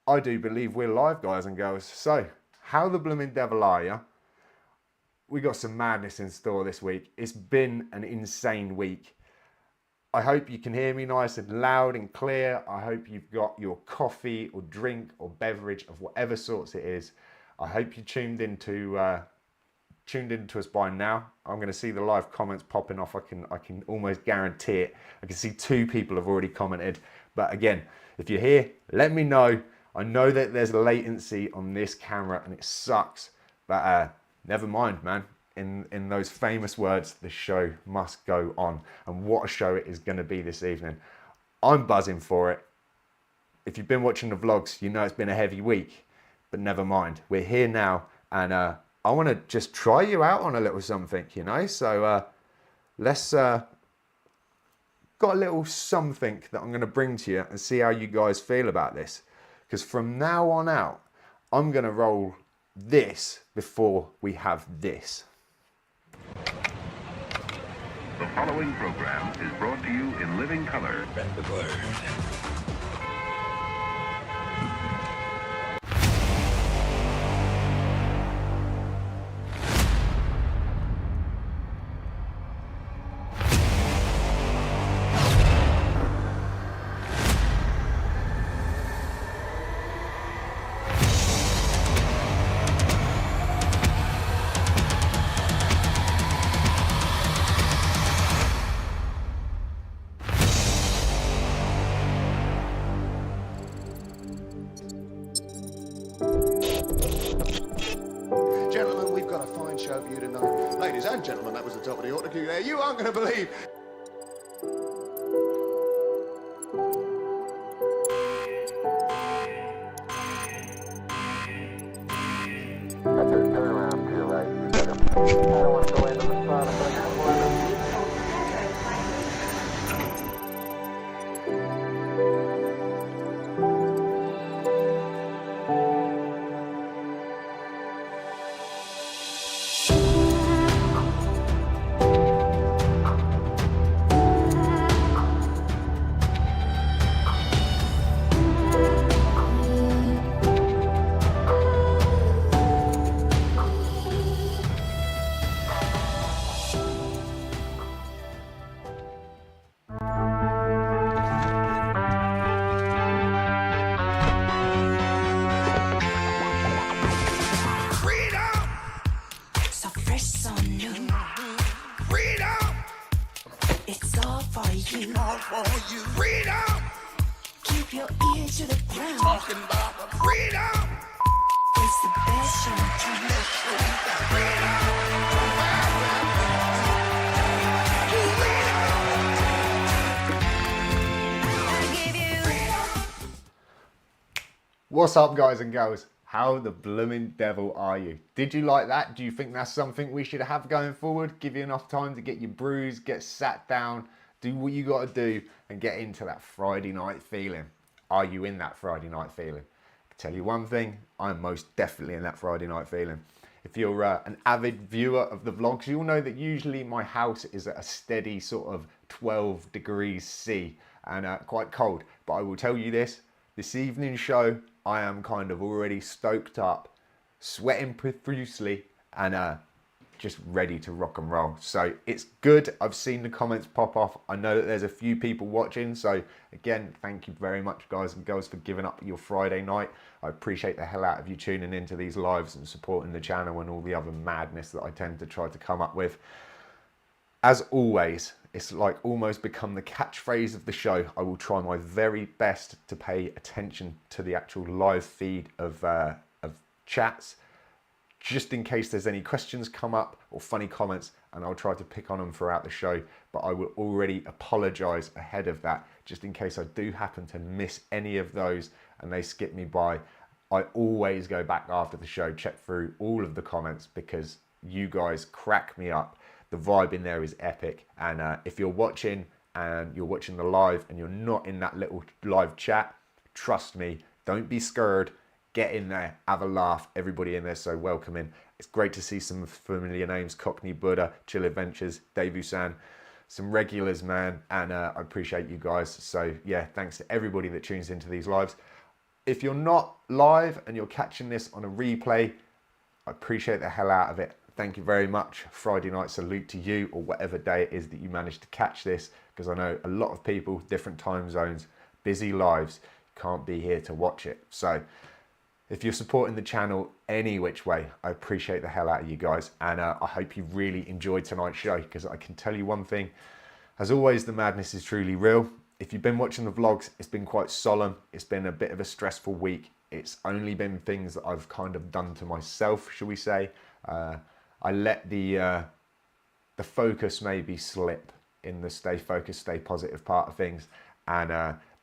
I do believe we're live, guys and girls. So, how the blooming devil are you? We got some madness in store this week. It's been an insane week. I hope you can hear me nice and loud and clear. I hope you've got your coffee or drink or beverage of whatever sorts it is. I hope you tuned into us by now. I'm going to see the live comments popping off. I can almost guarantee it. I can see 2 people have already commented. But again, if you're here, let me know. I know that there's latency on this camera and it sucks, but never mind, man. In those famous words, the show must go on. And what a show it is going to be this evening. I'm buzzing for it. If you've been watching the vlogs, you know it's been a heavy week, but never mind. We're here now, and I want to just try you out on a little something, you know? So let's got a little something that I'm going to bring to you and see how you guys feel about this. Because from now on out, I'm going to roll this before we have this. The following program is brought to you in living color. Spread the word. Gentlemen, we've got a fine show for you tonight. Ladies and gentlemen, that was the top of the order queue there. You aren't going to believe. Turn around to your right. I don't want to go into the sun. I'm going to come over. So fresh, so new. Freedom! It's all for you. All for you. Freedom! Keep your ear to the ground. Talking about the freedom! It's the best show. What's up, guys and girls? How the blooming devil are you? Did you like that? Do you think that's something we should have going forward? Give you enough time to get your brews, get sat down, do what you got to do and get into that Friday night feeling. Are you in that Friday night feeling? I can tell you one thing, I'm most definitely in that Friday night feeling. If you're an avid viewer of the vlogs, you'll know that usually my house is at a steady sort of 12 degrees C and quite cold. But I will tell you this evening's show, I am kind of already stoked up, sweating profusely, and just ready to rock and roll. So it's good. I've seen the comments pop off. I know that there's a few people watching. So again, thank you very much, guys and girls, for giving up your Friday night. I appreciate the hell out of you tuning into these lives and supporting the channel and all the other madness that I tend to try to come up with. As always, it's like almost become the catchphrase of the show. I will try my very best to pay attention to the actual live feed of chats, just in case there's any questions come up or funny comments, and I'll try to pick on them throughout the show. But I will already apologise ahead of that, just in case I do happen to miss any of those and they skip me by. I always go back after the show, check through all of the comments, because you guys crack me up. The vibe in there is epic. And if you're watching and you're watching the live and you're not in that little live chat, trust me, don't be scared. Get in there, have a laugh. Everybody in there so welcoming. It's great to see some familiar names: Cockney Buddha, Chill Adventures, Dave Usan, some regulars, man. And I appreciate you guys. So yeah, thanks to everybody that tunes into these lives. If you're not live and you're catching this on a replay, I appreciate the hell out of it. Thank you very much. Friday night salute to you, or whatever day it is that you managed to catch this, because I know a lot of people, different time zones, busy lives, can't be here to watch it. So if you're supporting the channel any which way, I appreciate the hell out of you guys. And I hope you really enjoyed tonight's show, because I can tell you one thing, as always, the madness is truly real. If you've been watching the vlogs, it's been quite solemn. It's been a bit of a stressful week. It's only been things that I've kind of done to myself, shall we say. I let the focus maybe slip in the stay focused, stay positive part of things. And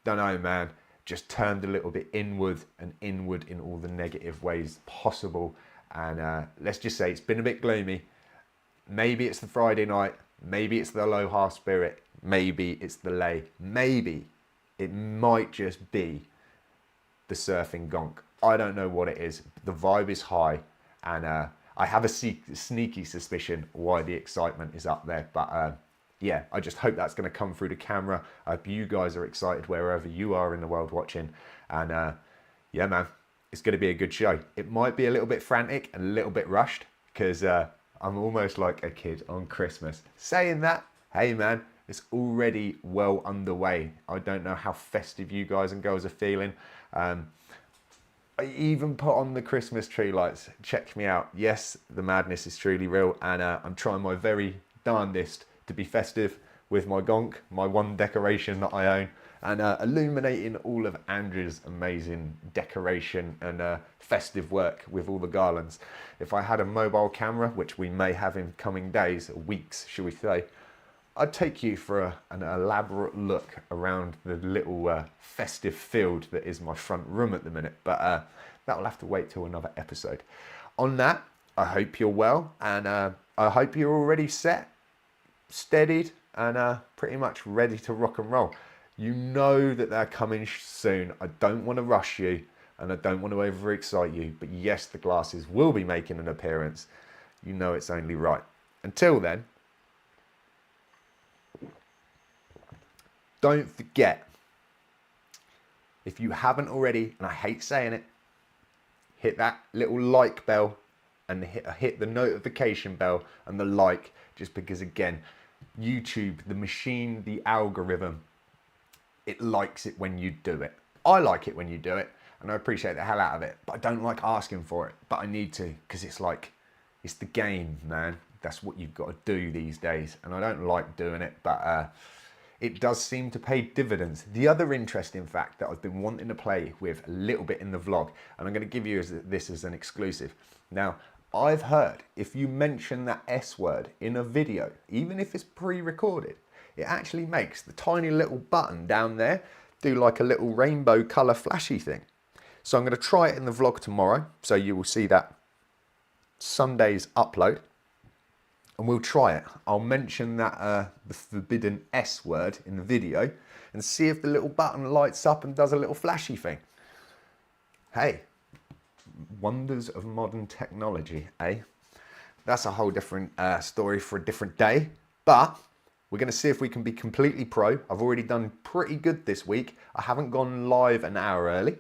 don't know, man, just turned a little bit inward and inward in all the negative ways possible. And let's just say it's been a bit gloomy. Maybe it's the Friday night. Maybe it's the Aloha spirit. Maybe it's the lay. Maybe it might just be the surfing gonk. I don't know what it is. The vibe is high, and I have a sneaky suspicion why the excitement is up there. But yeah, I just hope that's going to come through the camera. I hope you guys are excited wherever you are in the world watching. And yeah, man, it's going to be a good show. It might be a little bit frantic and a little bit rushed, because I'm almost like a kid on Christmas. Saying that, hey man, it's already well underway. I don't know how festive you guys and girls are feeling. I even put on the Christmas tree lights. Check me out. Yes, the madness is truly real, and I'm trying my very darndest to be festive with my gonk, my one decoration that I own, and illuminating all of Andrew's amazing decoration and festive work with all the garlands. If I had a mobile camera, which we may have in coming days, weeks, shall we say, I'd take you for an elaborate look around the little festive field that is my front room at the minute. But that'll have to wait till another episode. On that, I hope you're well, and I hope you're already set, steadied, and pretty much ready to rock and roll. You know that they're coming soon. I don't want to rush you, and I don't want to overexcite you. But yes, the glasses will be making an appearance. You know it's only right. Until then, don't forget, if you haven't already, and I hate saying it, hit that little like bell and hit the notification bell and the like, just because, again, YouTube, the machine, the algorithm, it likes it when you do it. I like it when you do it, and I appreciate the hell out of it, but I don't like asking for it, but I need to, because it's like, it's the game, man. That's what you've got to do these days, and I don't like doing it, but it does seem to pay dividends. The other interesting fact that I've been wanting to play with a little bit in the vlog, and I'm going to give you this as an exclusive. Now, I've heard if you mention that S word in a video, even if it's pre-recorded, it actually makes the tiny little button down there do like a little rainbow colour flashy thing. So I'm going to try it in the vlog tomorrow, so you will see that Sunday's upload. And we'll try it. I'll mention that the forbidden S word in the video and see if the little button lights up and does a little flashy thing. Hey, wonders of modern technology, eh? That's a whole different story for a different day. But we're going to see if we can be completely pro. I've already done pretty good this week. I haven't gone live an hour early.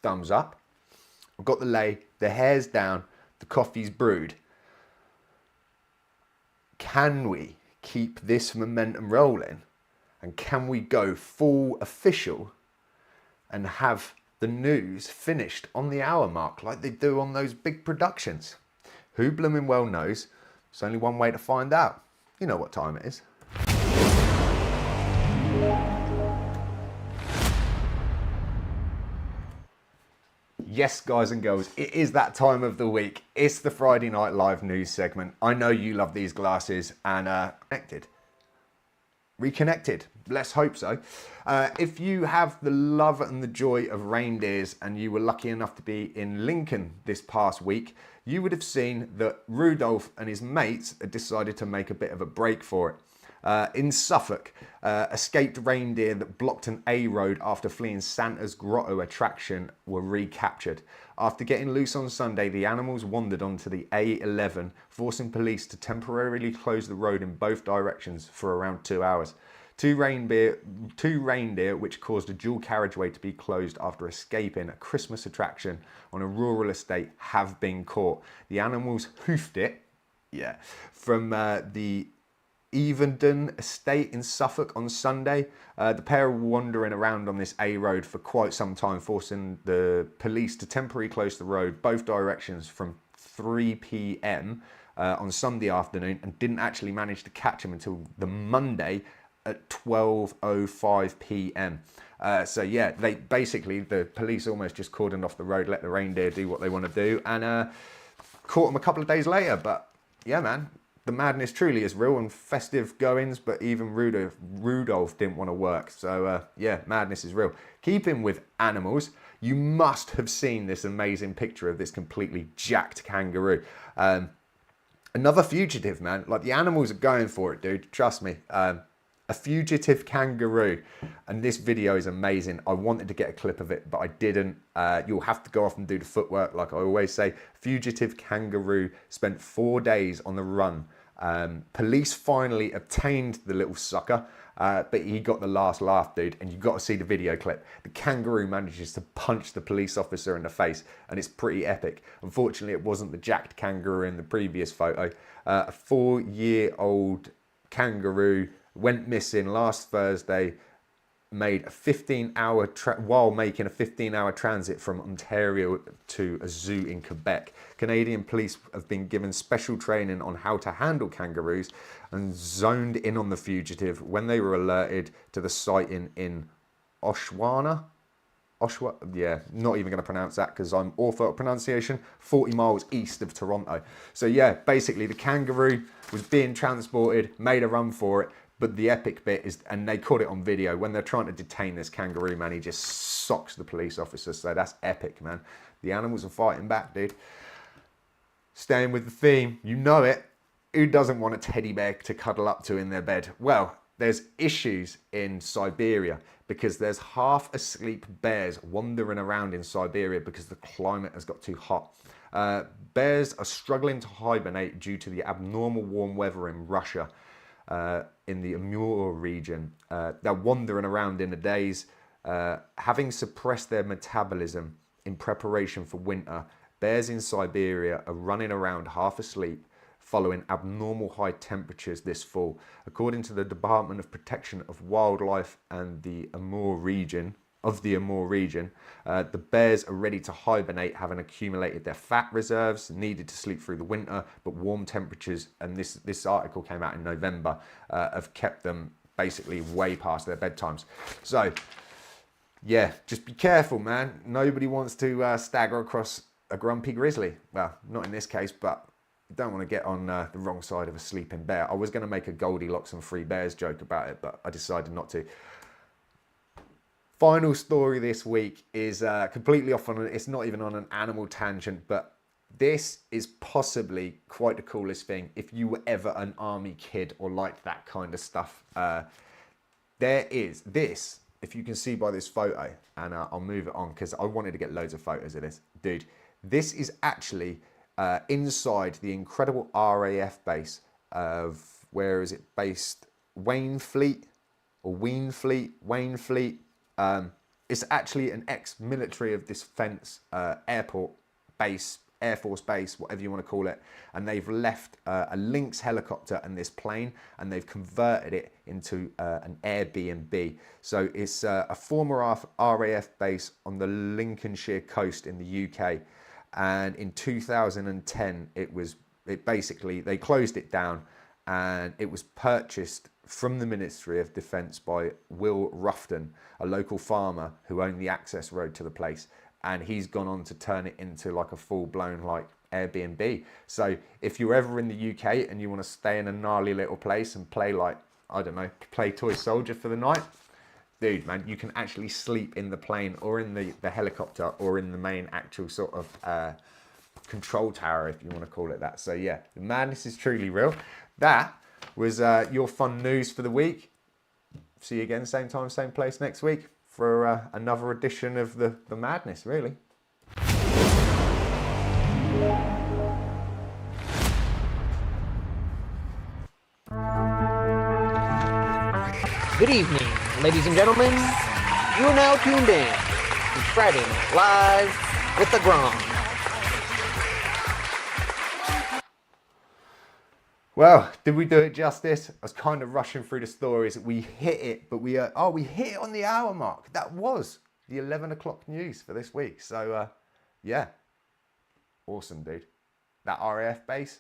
Thumbs up. I've got the lay, the hair's down, the coffee's brewed. Can we keep this momentum rolling, and can we go full official and have the news finished on the hour mark like they do on those big productions? Who blooming well knows? There's only one way to find out. You know what time it is. Yes, guys and girls, it is that time of the week. It's the Friday Night Live news segment. I know you love these glasses, and reconnected. Let's hope so. If you have the love and the joy of reindeers and you were lucky enough to be in Lincoln this past week, you would have seen that Rudolph and his mates had decided to make a bit of a break for it. In Suffolk, escaped reindeer that blocked an A road after fleeing Santa's Grotto attraction were recaptured. After getting loose on Sunday, the animals wandered onto the A11, forcing police to temporarily close the road in both directions for around 2 hours. Two reindeer which caused a dual carriageway to be closed after escaping a Christmas attraction on a rural estate have been caught. The animals hoofed it, from the Evendon estate in Suffolk on Sunday. The pair were wandering around on this A road for quite some time, forcing the police to temporarily close the road both directions from 3 p.m. On Sunday afternoon, and didn't actually manage to catch him until the Monday at 12:05 p.m. So yeah, the police almost just cordoned off the road, let the reindeer do what they want to do, and caught him a couple of days later. But yeah, man, the madness truly is real, and festive goings, but even Rudolph didn't want to work. So yeah, madness is real. Keeping with animals, you must have seen this amazing picture of this completely jacked kangaroo. Another fugitive, man. Like, the animals are going for it, dude. Trust me. A fugitive kangaroo. And this video is amazing. I wanted to get a clip of it, but I didn't. You'll have to go off and do the footwork, like I always say. Fugitive kangaroo spent 4 days on the run. Police finally obtained the little sucker, but he got the last laugh, dude. And you've got to see the video clip. The kangaroo manages to punch the police officer in the face, and it's pretty epic. Unfortunately, it wasn't the jacked kangaroo in the previous photo. A 4-year-old kangaroo went missing last Thursday, made a 15-hour while making a 15-hour transit from Ontario to a zoo in Quebec. Canadian police have been given special training on how to handle kangaroos and zoned in on the fugitive when they were alerted to the sighting in Oshawa, yeah, not even going to pronounce that because I'm awful at pronunciation, 40 miles east of Toronto. So yeah, basically the kangaroo was being transported, made a run for it, but the epic bit is, and they caught it on video, when they're trying to detain this kangaroo, man, he just socks the police officer. So that's epic, man. The animals are fighting back, dude. Staying with the theme, you know it. Who doesn't want a teddy bear to cuddle up to in their bed? Well, there's issues in Siberia because there's half asleep bears wandering around in Siberia because the climate has got too hot. Bears are struggling to hibernate due to the abnormal warm weather in Russia, in the Amur region. They're wandering around in the days, having suppressed their metabolism in preparation for winter. Bears in Siberia are running around half asleep following abnormal high temperatures this fall. According to the Department of Protection of Wildlife and the Amur region, the bears are ready to hibernate, having accumulated their fat reserves needed to sleep through the winter, but warm temperatures, and this article came out in November, have kept them basically way past their bedtimes. So yeah, just be careful, man. Nobody wants to stagger across a grumpy grizzly. Well, not in this case, but you don't want to get on the wrong side of a sleeping bear. I was going to make a Goldilocks and Three Bears joke about it, but I decided not to. Final story this week is completely off on, it's not even on an animal tangent, but this is possibly quite the coolest thing if you were ever an army kid or liked that kind of stuff. There is this, if you can see by this photo, and I'll move it on because I wanted to get loads of photos of this. Dude, this is actually inside the incredible RAF base of, where is it based? Wainfleet. It's actually an ex-military of defense airport base, Air Force base, whatever you want to call it. And they've left a Lynx helicopter and this plane, and they've converted it into an Airbnb. So it's a former RAF base on the Lincolnshire coast in the UK. And in 2010, they closed it down, and it was purchased from the Ministry of Defence by Will Ruffton, a local farmer who owned the access road to the place. And he's gone on to turn it into like a full-blown like Airbnb. So if you're ever in the UK and you want to stay in a gnarly little place and play like, I don't know, play toy soldier for the night, dude, man, you can actually sleep in the plane or in the helicopter or in the main actual sort of control tower, if you want to call it that. So yeah, the madness is truly real. That was your fun news for the week. See you again, same time, same place next week for another edition of the madness, really. Good evening, ladies and gentlemen. You are now tuned in to Friday Night Live with the Grom. Well, did we do it justice? I was kind of rushing through the stories. We hit it, but we hit it on the hour mark. That was the 11 o'clock news for this week. So, yeah, awesome, dude. That RAF base,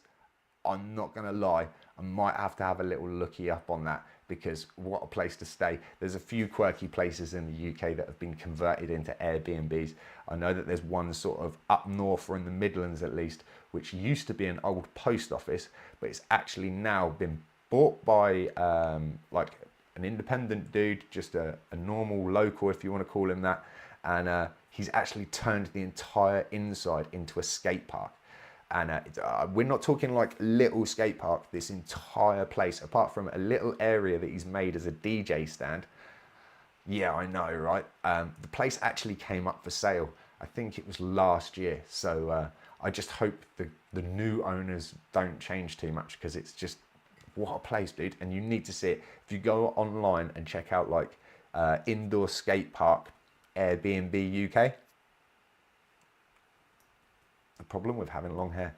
I'm not going to lie, I might have to have a little looky up on that, because what a place to stay. There's a few quirky places in the UK that have been converted into Airbnbs. I know that there's one sort of up north, or in the Midlands at least, which used to be an old post office, but it's actually now been bought by like an independent dude, just a normal local, if you want to call him that. And he's actually turned the entire inside into a skate park. And we're not talking like little skate park, this entire place, apart from a little area that he's made as a DJ stand. Yeah, I know, right? The place actually came up for sale. I think it was last year. So I just hope the new owners don't change too much, because it's just, what a place, dude. And you need to see it. If you go online and check out like indoor skate park Airbnb UK, the problem with having long hair.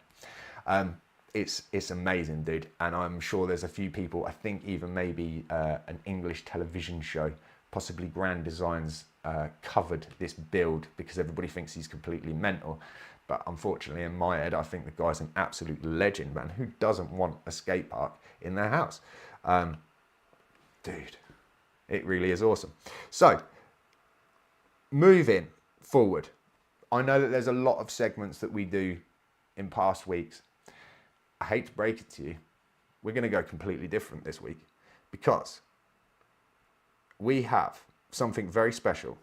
It's amazing, dude. And I'm sure there's a few people, I think even maybe an English television show, possibly Grand Designs, covered this build, because everybody thinks he's completely mental. But unfortunately, in my head, I think the guy's an absolute legend, man. Who doesn't want a skate park in their house? Dude, it really is awesome. So, moving forward, I know that there's a lot of segments that we do in past weeks. I hate to break it to you, we're going to go completely different this week, because we have something very special,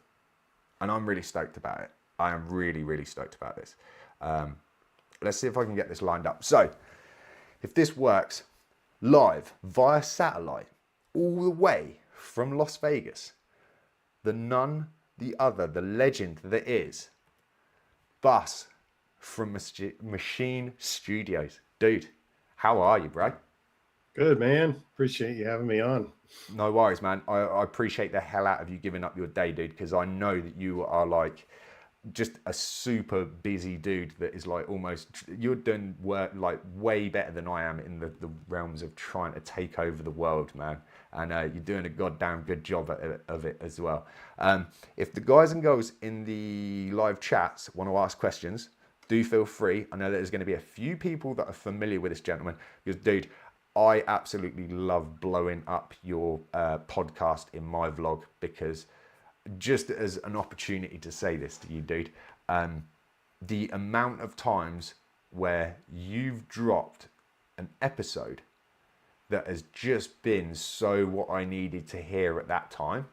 and I'm really stoked about it. I am really, really stoked about this. Let's see if I can get this lined up. So, if this works, live via satellite, all the way from Las Vegas, the none, the other, the legend that is Bus from Machine Studios. Dude, how are you, bro? Good, man. Appreciate you having me on. No worries, man. I appreciate the hell out of you giving up your day, dude, because I know that you are like just a super busy dude that is like almost, you're doing work like way better than I am in the realms of trying to take over the world, man. And you're doing a goddamn good job of it as well. If the guys and girls in the live chats want to ask questions, do feel free. I know that there's going to be a few people that are familiar with this gentleman, because, dude, I absolutely love blowing up your podcast in my vlog, because just as an opportunity to say this to you, dude, the amount of times where you've dropped an episode that has just been so what I needed to hear at that time.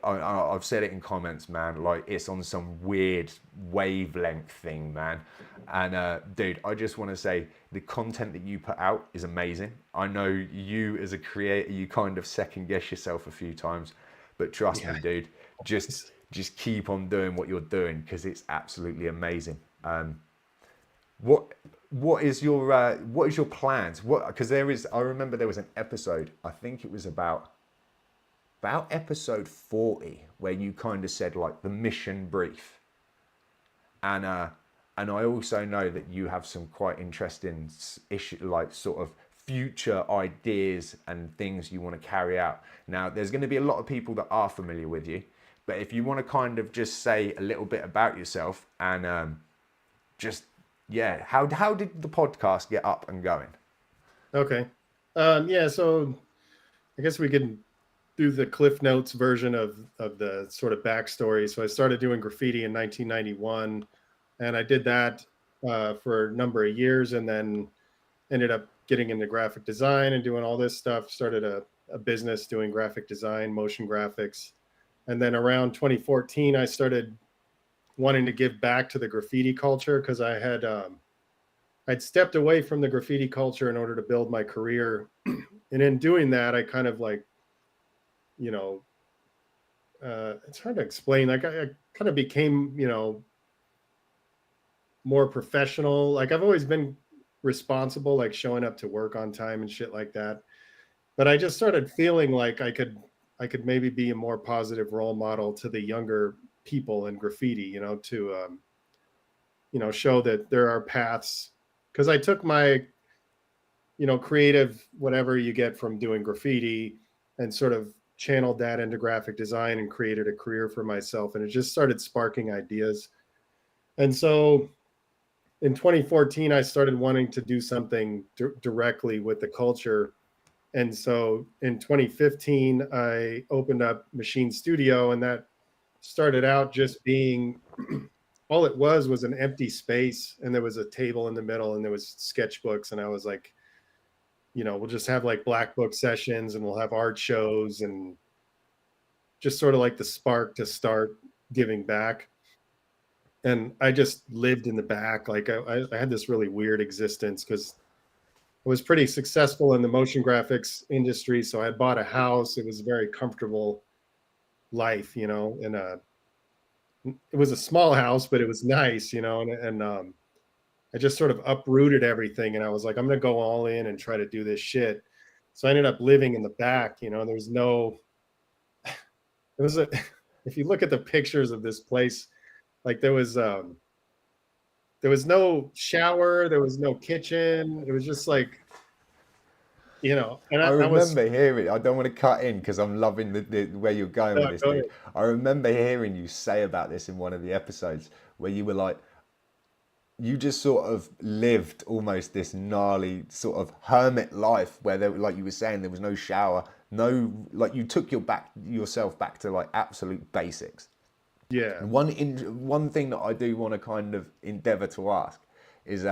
I've said it in comments, man, like it's on some weird wavelength thing, man. And dude, I just want to say the content that you put out is amazing. I know you as a creator, you kind of second guess yourself a few times, but trust me, dude, just keep on doing what you're doing, because it's absolutely amazing. What is your plans? Because I remember there was an episode, I think it was about episode 40, where you kind of said like the mission brief, and I also know that you have some quite interesting issue, like sort of future ideas and things you want to carry out. Now, there's going to be a lot of people that are familiar with you, but if you want to kind of just say a little bit about yourself and yeah, how did the podcast get up and going? Okay. Yeah, so I guess we can do the Cliff Notes version of the sort of backstory. So I started doing graffiti in 1991, and I did that for a number of years, and then ended up getting into graphic design and doing all this stuff. Started a business doing graphic design, motion graphics. And then around 2014, I started wanting to give back to the graffiti culture, because I had I'd stepped away from the graffiti culture in order to build my career. And in doing that, I kind of like, you know, it's hard to explain. Like I kind of became, you know, more professional. Like I've always been responsible, like showing up to work on time and shit like that. But I just started feeling like I could I could maybe be a more positive role model to the younger people in graffiti, to show that there are paths. Because I took my creative whatever you get from doing graffiti and sort of channeled that into graphic design and created a career for myself, and it just started sparking ideas. And so in 2014 I started wanting to do something directly with the culture. And so in 2015 I opened up Machine Studio, and that started out just being all it was an empty space, and there was a table in the middle, and there was sketchbooks, and I was like, we'll just have like black book sessions, and we'll have art shows, and just sort of like the spark to start giving back. And I just lived in the back. Like I had this really weird existence because I was pretty successful in the motion graphics industry. So I bought a house. It was a very comfortable life, and it was a small house, but it was nice, and I just sort of uprooted everything, and I was like, I'm going to go all in and try to do this shit. So I ended up living in the back, if you look at the pictures of this place, like there was no shower, there was no kitchen. It was just like, and I remember hearing, I don't want to cut in because I'm loving the where you're going with this, dude. I remember hearing you say about this in one of the episodes where you were like, you just sort of lived almost this gnarly sort of hermit life where there, like you were saying, there was no shower, like you took yourself back to like absolute basics. Yeah. And one thing that I do want to kind of endeavor to ask is,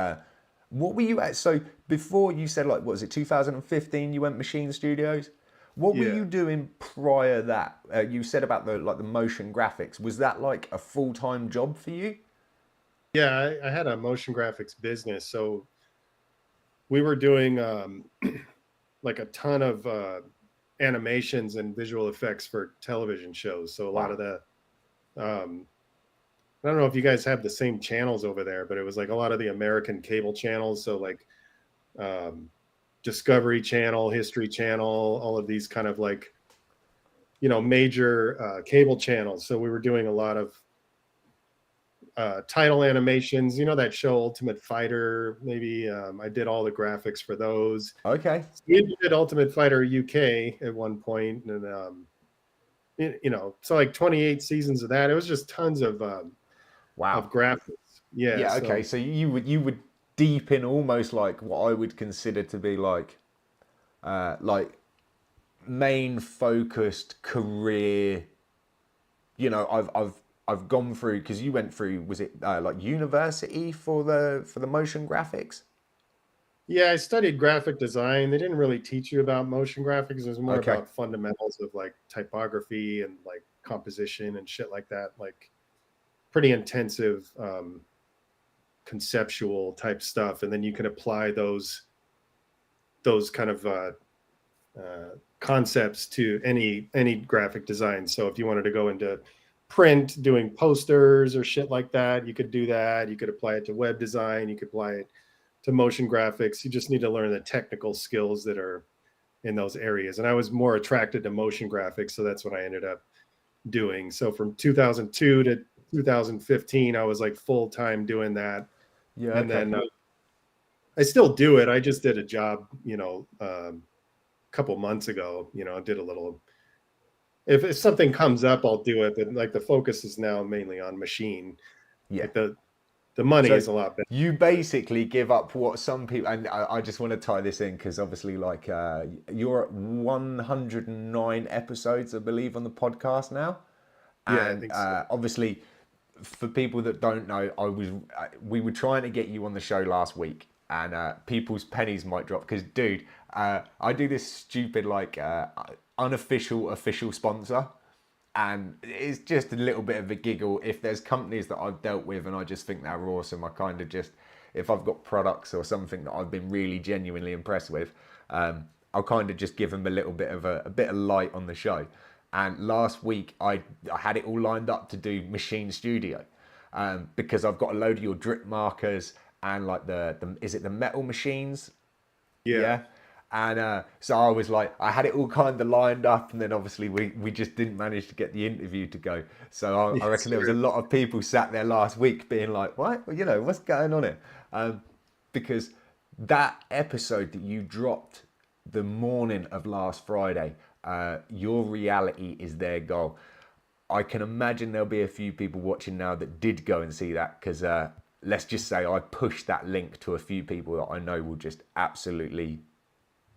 what were you at? So before you said, like, what was it, 2015 you went Machine Studios? What were you doing prior that? You said about the motion graphics. Was that like a full-time job for you? Yeah, I had a motion graphics business. So we were doing like a ton of animations and visual effects for television shows. So a lot of the, I don't know if you guys have the same channels over there, but it was like a lot of the American cable channels. So like Discovery Channel, History Channel, all of these kind of like, major cable channels. So we were doing a lot of title animations, that show Ultimate Fighter, maybe I did all the graphics for those. Okay. We did Ultimate Fighter UK at one point, and so like 28 seasons of that. It was just tons of wow of graphics. Yeah. Okay. So you would deep in almost like what I would consider to be like main focused career. I've gone through, because you went through, was it like university for the motion graphics? Yeah, I studied graphic design. They didn't really teach you about motion graphics. It was more about fundamentals of like typography and like composition and shit like that. Like pretty intensive conceptual type stuff. And then you can apply those kind of concepts to any graphic design. So if you wanted to go into print, doing posters or shit like that, you could do that. You could apply it to web design. You could apply it to motion graphics. You just need to learn the technical skills that are in those areas. And I was more attracted to motion graphics, so that's what I ended up doing. So from 2002 to 2015, I was like full-time doing that. Yeah. And then I still do it. I just did a job, a couple months ago, I did a little, if something comes up, I'll do it. But like the focus is now mainly on machine. Yeah. Like the money is a lot better. You basically give up what some people, and I just want to tie this in because obviously like you're at 109 episodes, I believe, on the podcast now. And yeah, I think so. Obviously for people that don't know, we were trying to get you on the show last week, and people's pennies might drop because, dude, I do this stupid like unofficial official sponsor, and it's just a little bit of a giggle. If there's companies that I've dealt with and I just think they're awesome, I kind of just, if I've got products or something that I've been really genuinely impressed with, I'll kind of just give them a little bit of a bit of light on the show. And last week I had it all lined up to do Machine Studio, because I've got a load of your drip markers and like the is it the metal machines? Yeah. And so I was like, I had it all kind of lined up, and then obviously we just didn't manage to get the interview to go. So I reckon there was a lot of people sat there last week being like, what? Well, you know, what's going on here? Because that episode that you dropped the morning of last Friday, your reality is their goal. I can imagine there'll be a few people watching now that did go and see that, because let's just say I pushed that link to a few people that I know will just absolutely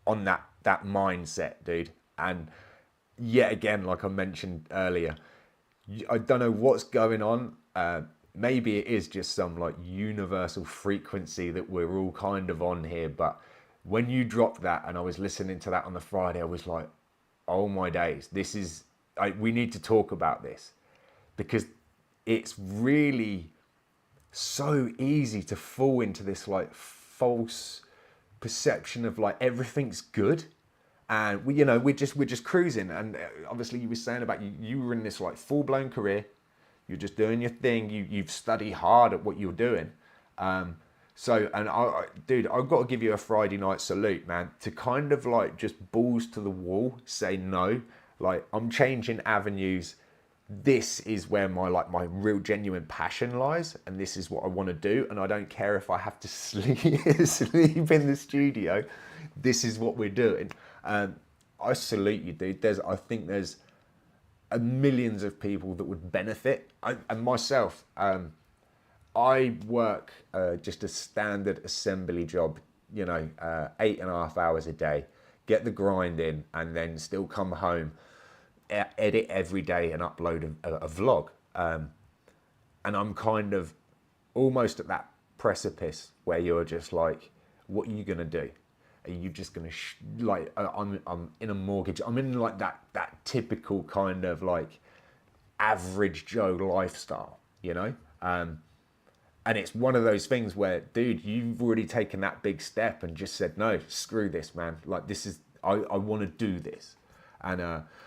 on that mindset, dude. And yet again, like I mentioned earlier, I don't know what's going on. Maybe it is just some like universal frequency that we're all kind of on here. But when you dropped that and I was listening to that on the Friday, I was like, oh my days, we need to talk about this, because it's really so easy to fall into this like false perception of like everything's good, and we're just cruising. And obviously you were saying about you were in this like full-blown career, you're just doing your thing, you've studied hard at what you're doing. So, and dude, I've got to give you a Friday night salute, man, to kind of like just balls to the wall, say no, like I'm changing avenues. This is where my real genuine passion lies, and this is what I want to do, and I don't care if I have to sleep in the studio. This is what we're doing. I salute you, dude. I think there's millions of people that would benefit, and myself. I work just a standard assembly job, 8.5 hours a day, get the grind in, and then still come home, edit every day and upload a vlog. And I'm kind of almost at that precipice where you're just like, what are you going to do? Are you just going to I'm in a mortgage. I'm in like that typical kind of like average Joe lifestyle, and it's one of those things where, dude, you've already taken that big step and just said, no, screw this, man. Like, this is, I want to do this. And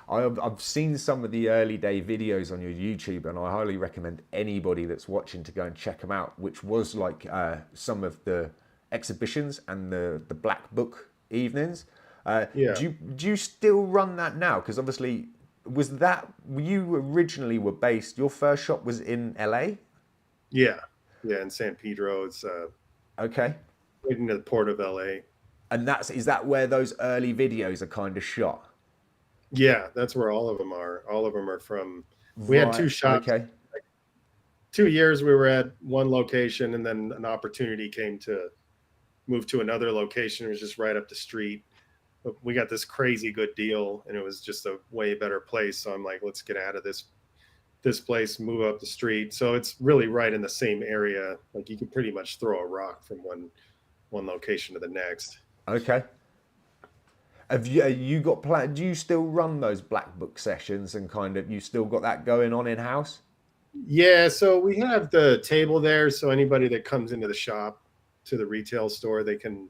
I've seen some of the early day videos on your YouTube, and I highly recommend anybody that's watching to go and check them out, which was like some of the exhibitions and the Black Book evenings. Yeah. Do you still run that now? Because obviously, you originally were based, your first shop was in LA? Yeah, in San Pedro. It's Okay. right into the port of LA. And is that where those early videos are kind of shot? Yeah, that's where all of them are. All of them are from. We had two shops. Okay. 2 years we were at one location, and then an opportunity came to move to another location. It was just right up the street. But we got this crazy good deal, and it was just a way better place. So I'm like, let's get out of this place, move up the street. So it's really right in the same area. Like you can pretty much throw a rock from one location to the next. Okay. Have you got plan? Do you still run those Black Book sessions and kind of you still got that going on in house? Yeah, so we have the table there, so anybody that comes into the shop to the retail store, they can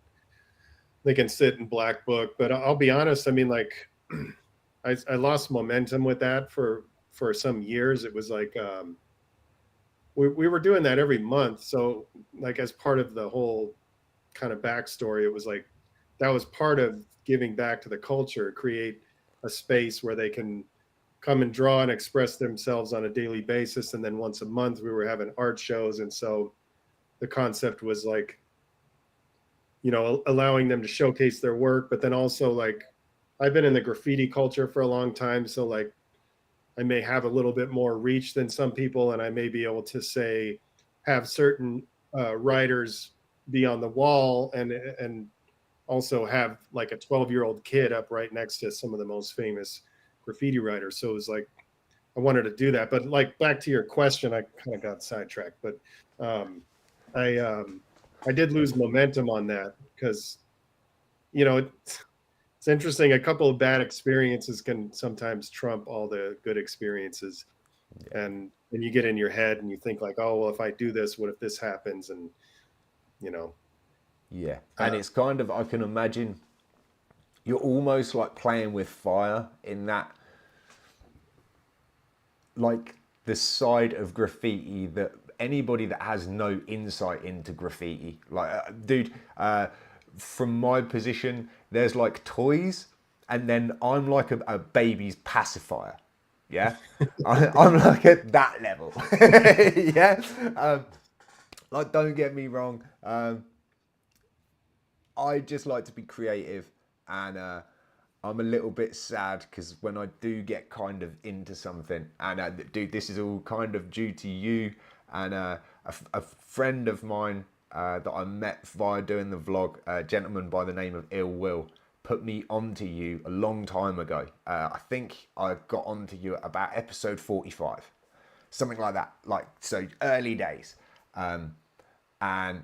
sit in Black Book. But I'll be honest, I mean, like I lost momentum with that for some years. It was like we were doing that every month. So like as part of the whole kind of backstory, it was like that was part of giving back to the culture, create a space where they can come and draw and express themselves on a daily basis. And then once a month we were having art shows. And so the concept was like, allowing them to showcase their work, but then also like I've been in the graffiti culture for a long time. So like I may have a little bit more reach than some people, and I may be able to have certain writers be on the wall and also have like a 12-year-old kid up right next to some of the most famous graffiti writers. So it was like, I wanted to do that. But like, back to your question, I kind of got sidetracked, but I did lose momentum on that because, it's interesting. A couple of bad experiences can sometimes trump all the good experiences. And you get in your head and you think like, oh, well, if I do this, what if this happens? And, Yeah. And it's kind of, I can imagine you're almost like playing with fire in that, like the side of graffiti that anybody that has no insight into graffiti, like, dude, from my position, there's like toys, and then I'm like a baby's pacifier. Yeah, I'm like at that level. Yeah, like don't get me wrong. I just like to be creative, and I'm a little bit sad because when I do get kind of into something, and dude, this is all kind of due to you and a friend of mine that I met via doing the vlog, a gentleman by the name of Ill Will, put me onto you a long time ago. I think I got onto you at about episode 45, something like that, like so early days, and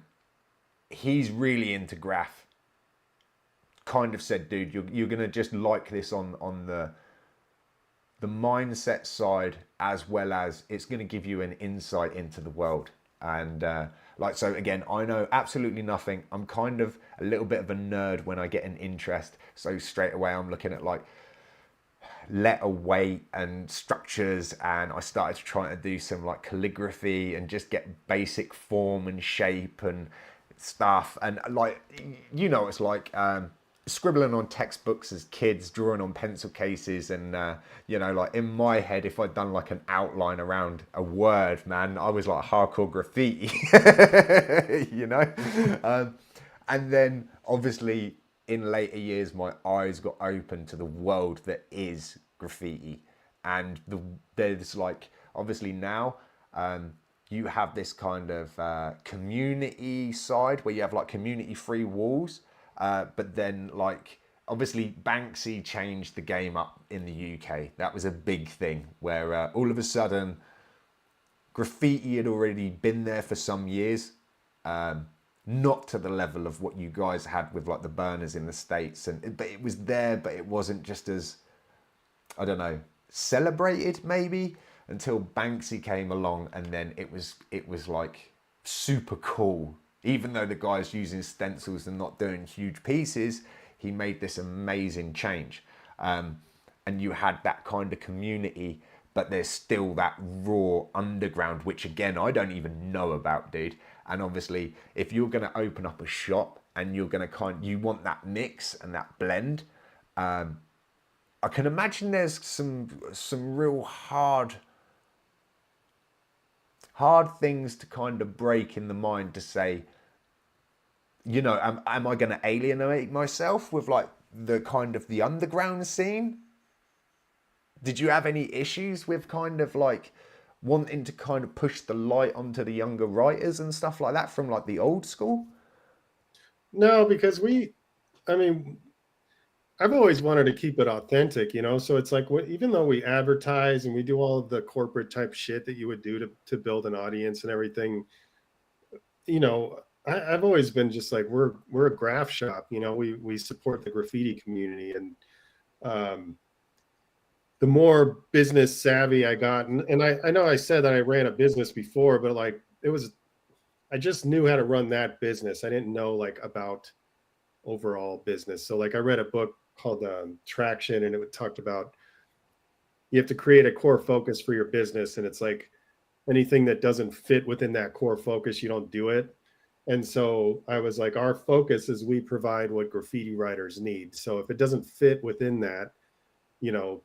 he's really into graph. Kind of said, dude, you're gonna just like this on the mindset side, as well as it's gonna give you an insight into the world. And like, so again, I know absolutely nothing. I'm kind of a little bit of a nerd when I get an interest, so straight away I'm looking at like letter weight and structures, and I started trying to do some like calligraphy and just get basic form and shape and stuff. And like, you know, it's like scribbling on textbooks as kids, drawing on pencil cases, and you know, like in my head, if I'd done like an outline around a word, man, I was like hardcore graffiti. You know. And then obviously in later years, my eyes got open to the world that is graffiti. And there's like, obviously now, you have this kind of community side where you have like community free walls. But then like, obviously Banksy changed the game up in the UK. That was a big thing where all of a sudden graffiti had already been there for some years. Not to the level of what you guys had with like the burners in the States, but it was there, but it wasn't just as, I don't know, celebrated maybe, until Banksy came along, and then it was like super cool. Even though the guy's using stencils and not doing huge pieces, he made this amazing change. And you had that kind of community, but there's still that raw underground, which again, I don't even know about, dude. And obviously, if you're going to open up a shop and you're going to you want that mix and that blend, I can imagine there's some real hard things to kind of break in the mind to say, you know, am I going to alienate myself with like the kind of the underground scene? Did you have any issues with kind of like wanting to kind of push the light onto the younger writers and stuff like that from like the old school? No, because I mean, I've always wanted to keep it authentic, you know? So it's like, even though we advertise and we do all of the corporate type shit that you would do to build an audience and everything, you know, I've always been just like, we're a graph shop, you know, we support the graffiti community. And the more business savvy I got, and I know I said that I ran a business before, but like I just knew how to run that business. I didn't know like about overall business. So like I read a book called Traction, and it talked about you have to create a core focus for your business. And it's like anything that doesn't fit within that core focus, you don't do it. And so I was like, our focus is we provide what graffiti writers need. So if it doesn't fit within that, you know,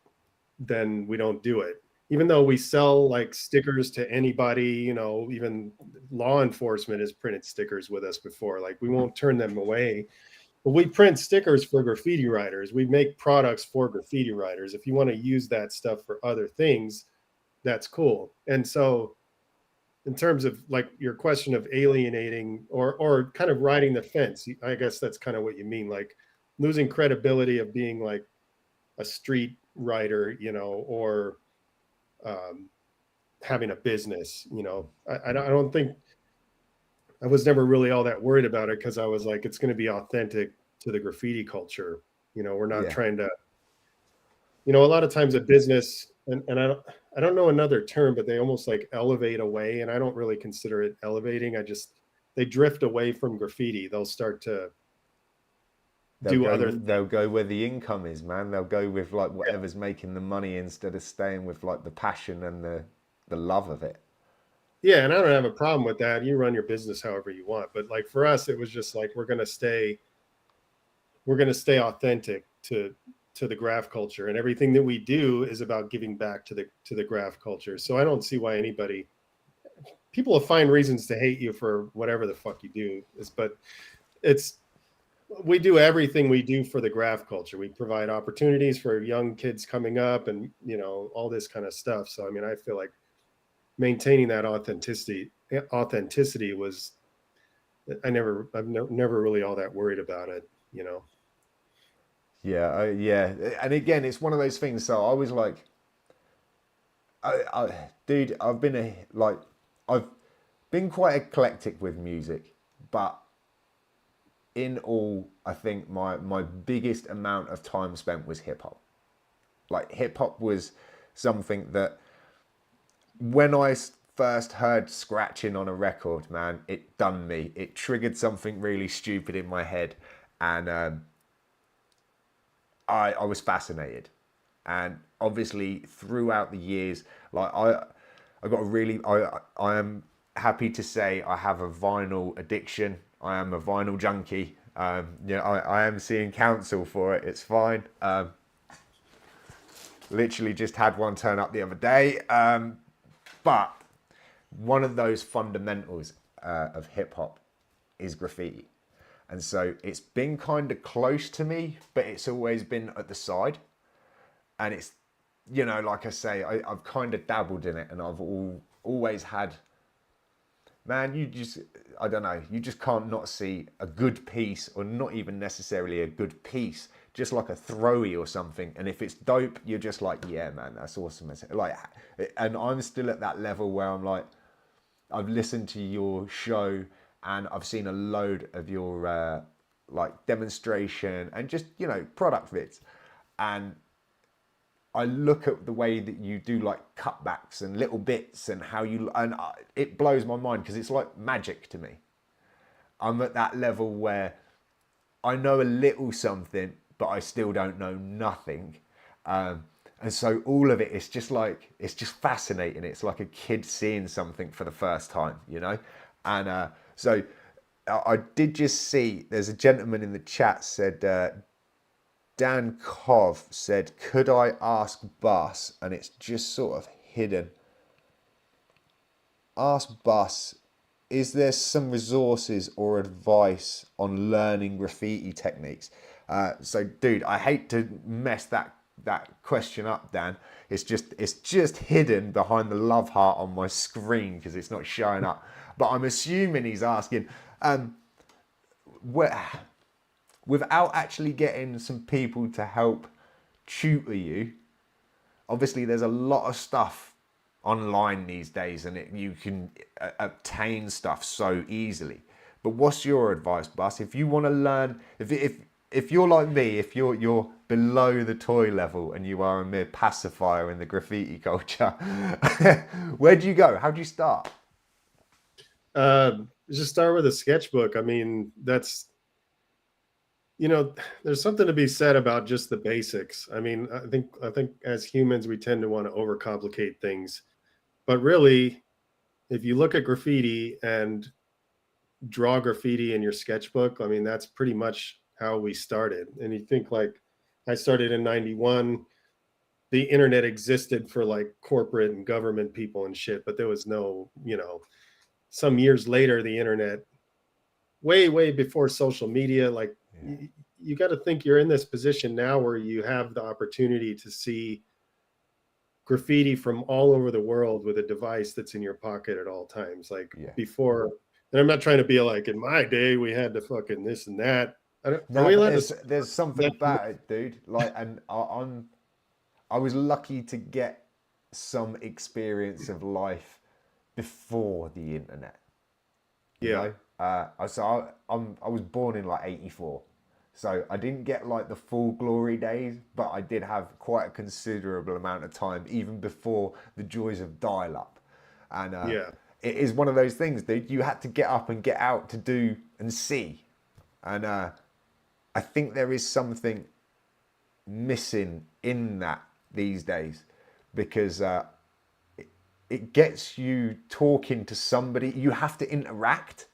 then we don't do it. Even though we sell like stickers to anybody, you know, even law enforcement has printed stickers with us before. Like we won't turn them away. But we print stickers for graffiti writers. We make products for graffiti writers. If you want to use that stuff for other things, that's cool. And so in terms of like your question of alienating or kind of riding the fence, I guess that's kind of what you mean, like losing credibility of being like a street writer, you know, or having a business, you know. I don't think, I was never really all that worried about it, because I was like, it's going to be authentic to the graffiti culture. You know, we're not trying to, you know, a lot of times a business, and I don't know another term, but they almost like elevate away, and I don't really consider it elevating. They drift away from graffiti. They'll start to They'll go where the income is, man. They'll go with like whatever's making the money, instead of staying with like the passion and the love of it. Yeah, and I don't have a problem with that. You run your business however you want. But like for us, it was just like, we're going to stay we're going to stay authentic to the graph culture, and everything that we do is about giving back to the graph culture. So I don't see why people will find reasons to hate you for whatever the fuck you do. But it's we do everything we do for the graph culture. We provide opportunities for young kids coming up, and all this kind of stuff. So I mean, I feel like maintaining that authenticity was never really all that worried about it. Yeah. And again, it's one of those things. So I was like, dude, I've been quite eclectic with music, but in all, I think my biggest amount of time spent was hip hop. Like hip hop was something that when I first heard scratching on a record, man, it done me. It triggered something really stupid in my head, and I was fascinated. And obviously throughout the years, like I got a really I am happy to say I have a vinyl addiction. I am a vinyl junkie. I am seeing counsel for it. It's fine. Literally just had one turn up the other day. But one of those fundamentals of hip hop is graffiti. And so it's been kind of close to me, but it's always been at the side. And it's, like I say, I've kind of dabbled in it, and I've always had, man, I don't know, you just can't not see a good piece, or not even necessarily a good piece, just like a throwy or something. And if it's dope, you're just like, yeah, man, that's awesome. Like, and I'm still at that level where I'm like, I've listened to your show and I've seen a load of your like demonstration and just, product vids. And I look at the way that you do like cutbacks and little bits and it blows my mind, because it's like magic to me. I'm at that level where I know a little something, but I still don't know nothing. And so all of it is just like, it's just fascinating. It's like a kid seeing something for the first time, And so I did just see, there's a gentleman in the chat said, Dan Kov said, could I ask Bus? And it's just sort of hidden. Ask Bus, is there some resources or advice on learning graffiti techniques? So, dude, I hate to mess that question up, Dan. It's just hidden behind the love heart on my screen because it's not showing up. But I'm assuming he's asking, without actually getting some people to help tutor you. Obviously, there's a lot of stuff online these days, and you can obtain stuff so easily. But what's your advice, Bus? If you want to learn, if you're like me, if you're below the toy level and you are a mere pacifier in the graffiti culture, where do you go? How do you start? Just start with a sketchbook. I mean, that's, there's something to be said about just the basics. I mean, I think as humans, we tend to want to overcomplicate things, but really, if you look at graffiti and draw graffiti in your sketchbook, I mean, that's pretty much how we started. And you think, like, I started in 91. The internet existed for like corporate and government people and shit, but there was no, some years later, the internet, way before social media, like, you got to think you're in this position now where you have the opportunity to see graffiti from all over the world with a device that's in your pocket at all times. Like before, and I'm not trying to be like, in my day, we had to fucking this and that. There's something about it, dude. Like, and I was lucky to get some experience of life before the internet. I was born in like 84. So I didn't get like the full glory days, but I did have quite a considerable amount of time even before the joys of dial-up. And it is one of those things, dude. You had to get up and get out to do and see. And I think there is something missing in that these days, because it gets you talking to somebody. You have to interact.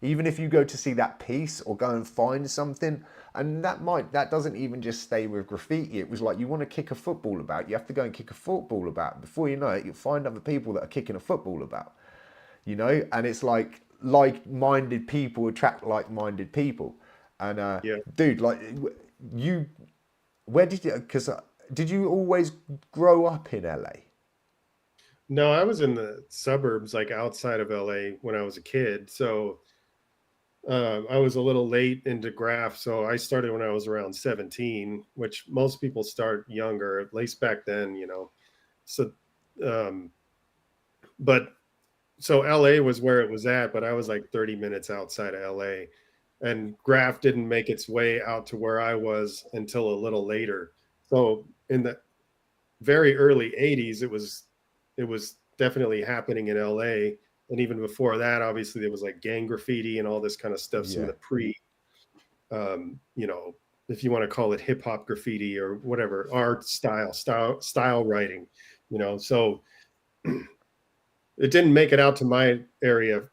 even if you go to see that piece or go and find something, and that doesn't even just stay with graffiti. It was like, you want to kick a football about, you have to go and kick a football about. Before you know it, you'll find other people that are kicking a football about, you know. And it's like-minded people attract like-minded people. And Yeah. dude, like you, where did you? Because did you always grow up in LA? No, I was in the suburbs, like outside of LA when I was a kid. So I was a little late into graph. So I started when I was around 17, which most people start younger, at least back then, you know. So, um, but so LA was where it was at, but I was like 30 minutes outside of LA. And graph didn't make its way out to where I was until a little later. So in the very early 80s, it was definitely happening in LA. And even before that, obviously there was like gang graffiti and all this kind of stuff. Some of Yeah. the you know, if you want to call it hip hop graffiti or whatever, art style writing, you know. So it didn't make it out to my area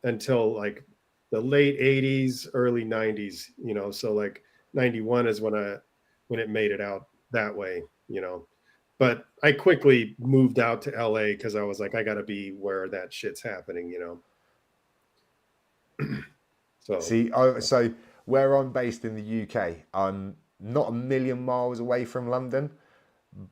until like the late 80s, early 90s, you know. So like 91 is when it made it out that way, you know. But I quickly moved out to LA because I was like, I gotta be where that shit's happening, you know. So See, so where I'm based in the UK, I'm not a million miles away from London,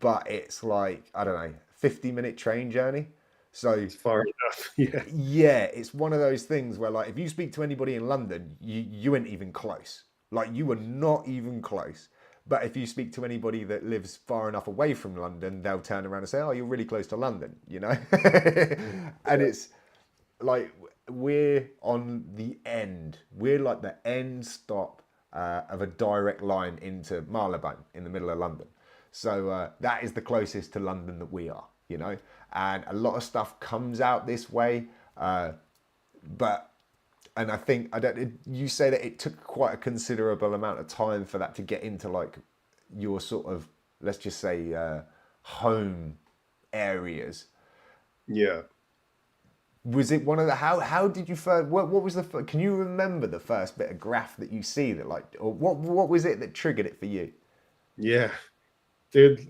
but it's like, I don't know, 50-minute train journey. So it's far enough. Yeah. yeah, it's one of those things where, like, if you speak to anybody in London, you ain't even close. Like, you are not even close. But if you speak to anybody that lives far enough away from London, they'll turn around and say, "Oh, you're really close to London," you know. And it's like, we're on the end. We're like the end stop of a direct line into Marylebone in the middle of London. So that is the closest to London that we are, you know. And a lot of stuff comes out this way, but and I think you say that it took quite a considerable amount of time for that to get into like your sort of, let's just say, home areas. Yeah. Was it one of the, how did you first, what was the, can you remember the first bit of graph that you see that, like, or what was it that triggered it for you? Yeah. Dude,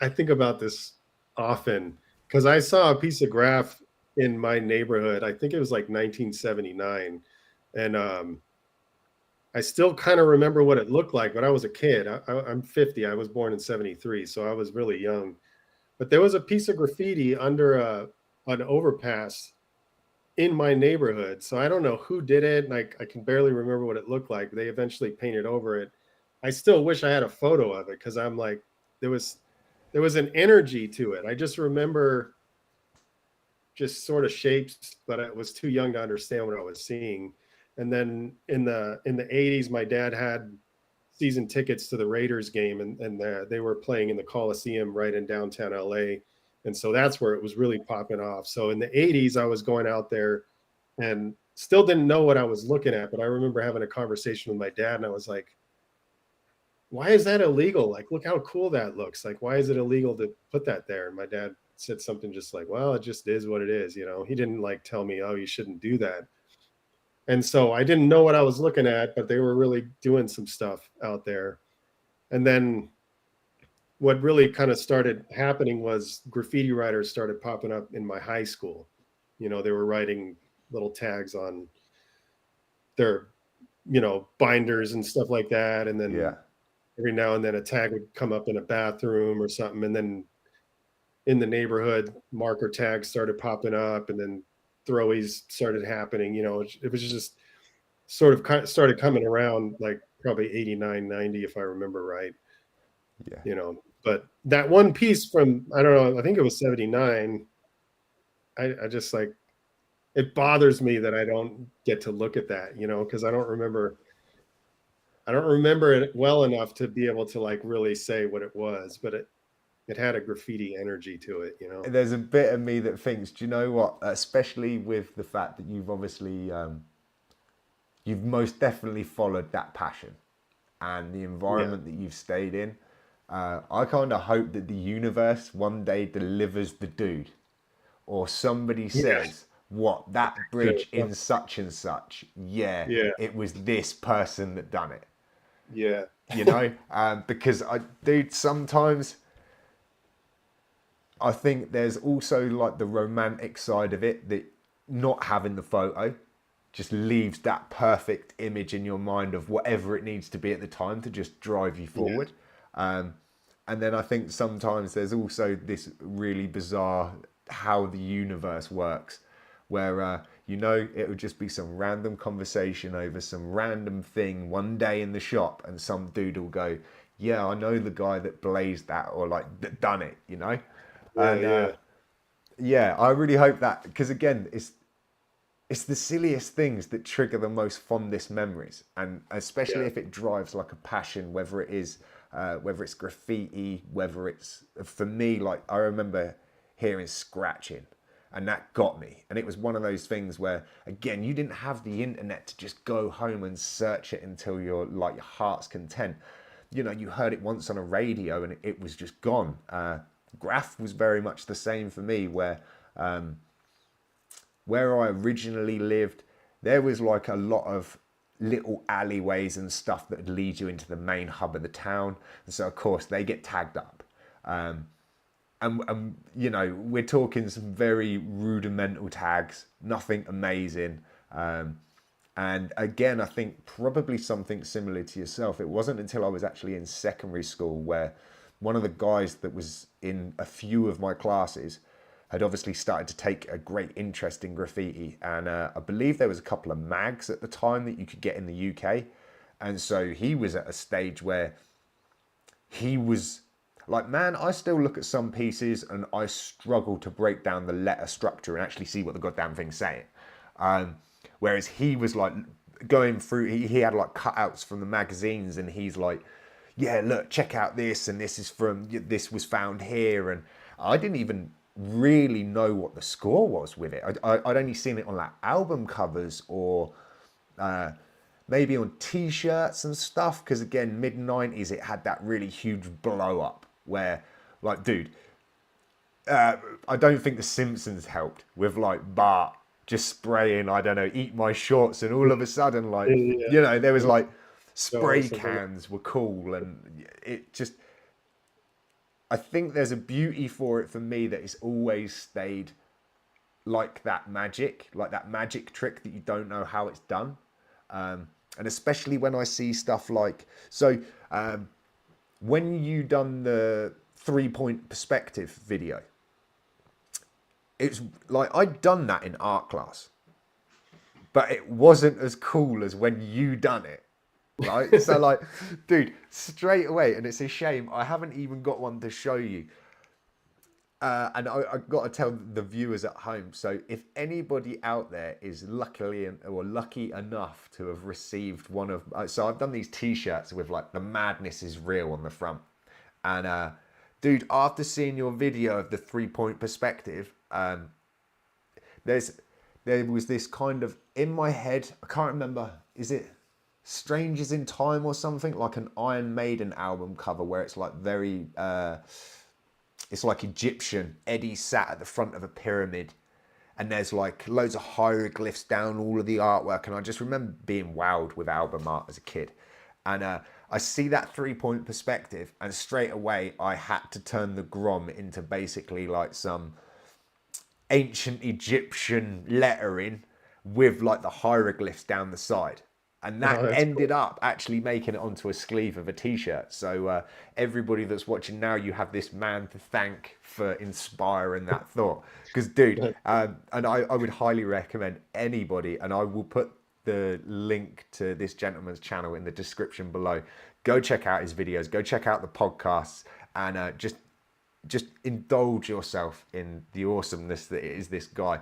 I think about this often because I saw a piece of graph in my neighborhood. I think it was like 1979. And I still kind of remember what it looked like, but I was a kid. I'm 50. I was born in 73. So I was really young. But there was a piece of graffiti under an overpass in my neighborhood. So I don't know who did it. And I can barely remember what it looked like. They eventually painted over it. I still wish I had a photo of it because I'm like, there was an energy to it. I just remember just sort of shapes, but I was too young to understand what I was seeing. And then in the 80s, my dad had season tickets to the Raiders game, and they were playing in the Coliseum right in downtown LA. And so that's where it was really popping off. So in the 80s, I was going out there and still didn't know what I was looking at, but I remember having a conversation with my dad, and I was like, why is that illegal? Like, look how cool that looks. Like, why is it illegal to put that there? And my dad said something just like, well, it just is what it is. You know, he didn't like tell me, oh, you shouldn't do that. And so I didn't know what I was looking at, but they were really doing some stuff out there. And then what really kind of started happening was graffiti writers started popping up in my high school. You know, they were writing little tags on their, you know, binders and stuff like that. And then Yeah. every now and then a tag would come up in a bathroom or something. And then in the neighborhood, marker tags started popping up, and then throwies started happening. You know, it was just sort of started coming around like probably 89, 90, if I remember right. Yeah. You know, but that one piece from, I don't know, I think it was 79. I just like, it bothers me that I don't get to look at that, you know, because I don't remember it well enough to be able to like really say what it was, but it had a graffiti energy to it, you know. There's a bit of me that thinks, do you know what? Especially with the fact that you've obviously, you've most definitely followed that passion and the environment that you've stayed in. I kind of hope that the universe one day delivers the dude, or somebody says, what, that bridge in such and such, yeah, Yeah. it was this person that done it, Yeah. you know. Because dude, sometimes I think there's also like the romantic side of it, that not having the photo just leaves that perfect image in your mind of whatever it needs to be at the time to just drive you forward. And then I think sometimes there's also this really bizarre how the universe works, where you know, it would just be some random conversation over some random thing one day in the shop, and some dude will go, yeah, I know the guy that blazed that, or like that done it, you know. And yeah, I really hope that, because again, it's the silliest things that trigger the most fondest memories, and especially if it drives like a passion, whether it's graffiti, whether it's, for me, like I remember hearing scratching, and that got me. And it was one of those things where, again, you didn't have the internet to just go home and search it until you're like your heart's content. You know, you heard it once on a radio and it was just gone. Graph was very much the same for me, where I originally lived, there was like a lot of little alleyways and stuff that would lead you into the main hub of the town. And so, of course, they get tagged up. And you know, we're talking some very rudimental tags, nothing amazing. And again, I think probably something similar to yourself. It wasn't until I was actually in secondary school where one of the guys that was in a few of my classes had obviously started to take a great interest in graffiti. And I believe there was a couple of mags at the time that you could get in the UK. And so he was at a stage where he was like, man, I still look at some pieces and I struggle to break down the letter structure and actually see what the goddamn thing's saying. Whereas he was like going through, he had like cutouts from the magazines, and he's like, yeah, look, check out this, and this is from, this was found here. And I didn't even really know what the score was with it. I'd only seen it on like album covers, or maybe on t-shirts and stuff, because again, mid-90s, it had that really huge blow up where, like, dude, I don't think The Simpsons helped with like Bart just spraying, I don't know, eat my shorts, and all of a sudden, like, you know, there was like spray cans were cool, and it just, I think there's a beauty for it for me that it's always stayed like that magic trick that you don't know how it's done. And especially when I see stuff like, so when you done the 3-point perspective video, it's like, I'd done that in art class, but it wasn't as cool as when you done it, right? So like, dude, straight away, and it's a shame I haven't even got one to show you. And I got to tell the viewers at home, so if anybody out there is lucky enough to have received one of, so I've done these t-shirts with like the madness is real on the front, and dude, after seeing your video of the 3-point perspective, there was this kind of, in my head, I can't remember, is it Strangers in Time or something, like an Iron Maiden album cover where it's like very it's like Egyptian. Eddie sat at the front of a pyramid, and there's like loads of hieroglyphs down all of the artwork. And I just remember being wowed with album art as a kid. And I see that 3-point perspective, and straight away I had to turn the Grom into basically like some ancient Egyptian lettering with like the hieroglyphs down the side. And that ended up actually making it onto a sleeve of a t-shirt. So everybody that's watching now, you have this man to thank for inspiring that thought. Because, dude, and I would highly recommend anybody, and I will put the link to this gentleman's channel in the description below. Go check out his videos. Go check out the podcasts, and just indulge yourself in the awesomeness that is this guy.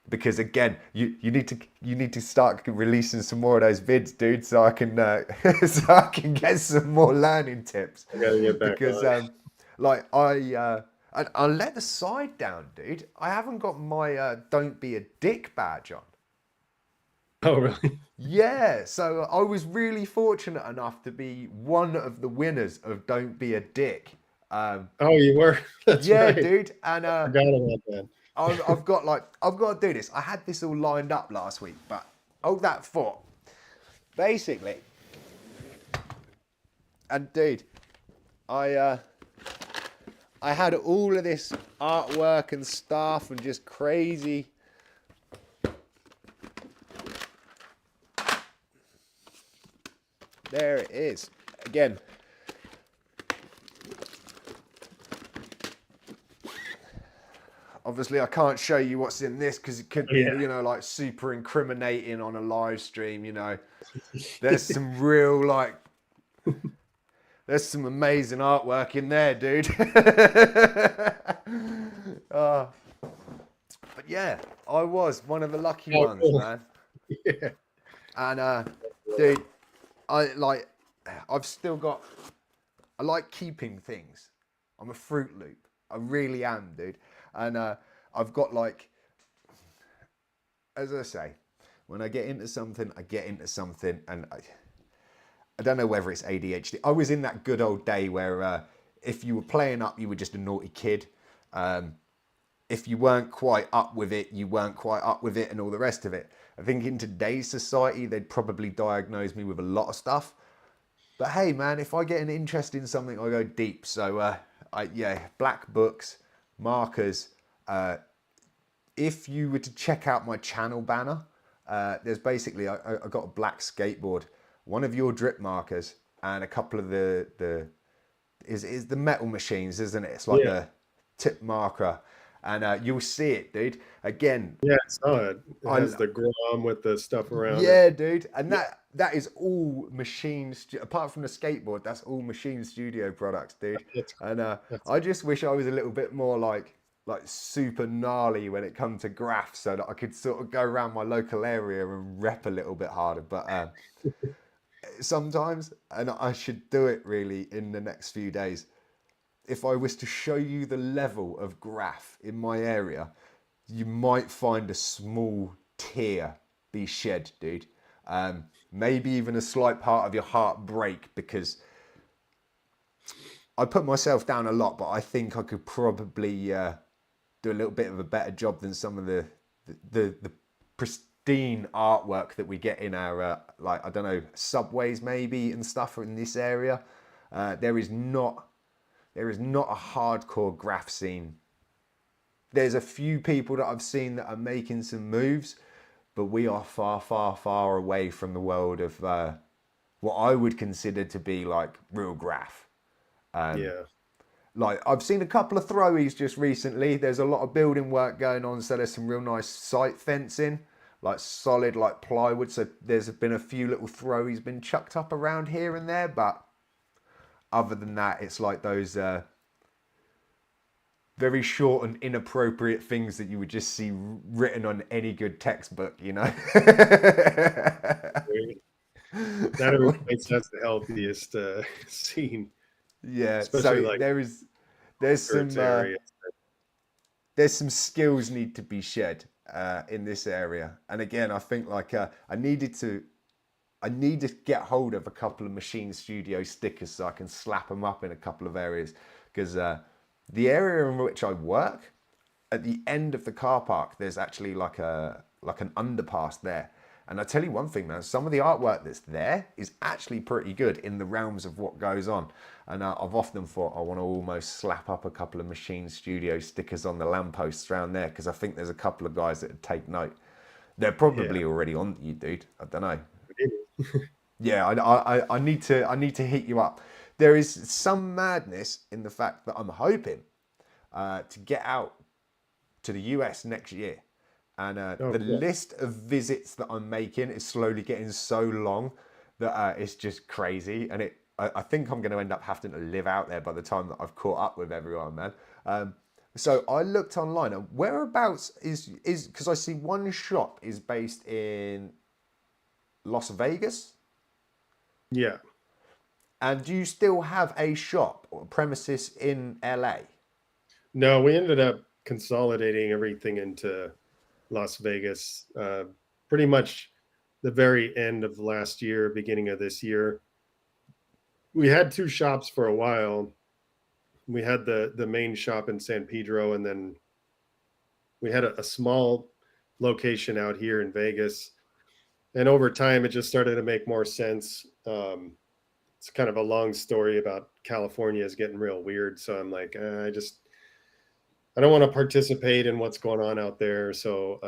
Because again, you need to start releasing some more of those vids, dude, so I can so I can get some more learning tips. I gotta get back because on. like I let the side down, dude. I haven't got my "Don't Be a Dick" badge on. Oh, really? Yeah, so I was really fortunate enough to be one of the winners of "Don't Be a Dick." Oh, you were? That's yeah, right. dude, and I forgot about that. I've got to do this. I had this all lined up last week, but hold that thought. Basically, and dude, I had all of this artwork and stuff and just crazy. There it is. Again. Obviously, I can't show you what's in this because it could be, Yeah. you know, like super incriminating on a live stream, you know. There's some real, like, there's some amazing artwork in there, dude. But yeah, I was one of the lucky ones, cool. man. Yeah. And, dude, I've still got, I like keeping things. I'm a Fruit Loop. I really am, dude. And I've got like, as I say, when I get into something, I get into something. And I don't know whether it's ADHD. I was in that good old day where if you were playing up, you were just a naughty kid. If you weren't quite up with it, you weren't quite up with it and all the rest of it. I think in today's society, they'd probably diagnose me with a lot of stuff. But hey, man, if I get an interest in something, I go deep. So, black books, markers. If you were to check out my channel banner, there's basically, I got a black skateboard, one of your drip markers, and a couple of the metal machines, isn't it? It's like the tip marker. And you'll see it, dude. Again. Yeah, I saw it. It has the Grom with the stuff around it. Yeah, dude. And that is all apart from the skateboard, that's all Machine Studio products, dude. And I just wish I was a little bit more like super gnarly when it comes to graphs, so that I could sort of go around my local area and rep a little bit harder. But sometimes, and I should do it really in the next few days, if I was to show you the level of graph in my area, you might find a small tear be shed, dude. Maybe even a slight part of your heart break, because I put myself down a lot, but I think I could probably do a little bit of a better job than some of the pristine artwork that we get in our I don't know, subways maybe and stuff in this area. There is not a hardcore graph scene. There's a few people that I've seen that are making some moves, but we are far, far, far away from the world of what I would consider to be like real graph. Like I've seen a couple of throwies just recently. There's a lot of building work going on, so there's some real nice site fencing, like solid like plywood. So there's been a few little throwies been chucked up around here and there, but other than that, it's like those very short and inappropriate things that you would just see written on any good textbook, you know. That makes that's the healthiest scene. Yeah, especially so like there's some skills need to be shed in this area. And again, I think like I need to get hold of a couple of Machine Studio stickers so I can slap them up in a couple of areas, because the area in which I work, at the end of the car park, there's actually like an underpass there. And I tell you one thing, man, some of the artwork that's there is actually pretty good in the realms of what goes on. And I've often thought I want to almost slap up a couple of Machine Studio stickers on the lampposts around there, because I think there's a couple of guys that would take note. They're probably already on you, dude. I don't know. Yeah, I need to hit you up. There is some madness in the fact that I'm hoping to get out to the US next year. And list of visits that I'm making is slowly getting so long that it's just crazy. And I think I'm going to end up having to live out there by the time that I've caught up with everyone, man. So I looked online, and whereabouts is because I see one shop is based in Las Vegas. Yeah. And do you still have a shop or premises in LA? No, we ended up consolidating everything into Las Vegas, pretty much the very end of last year, beginning of this year. We had two shops for a while. We had the main shop in San Pedro, and then we had a small location out here in Vegas, and over time it just started to make more sense. It's kind of a long story about California is getting real weird, so I'm like, I don't want to participate in what's going on out there. So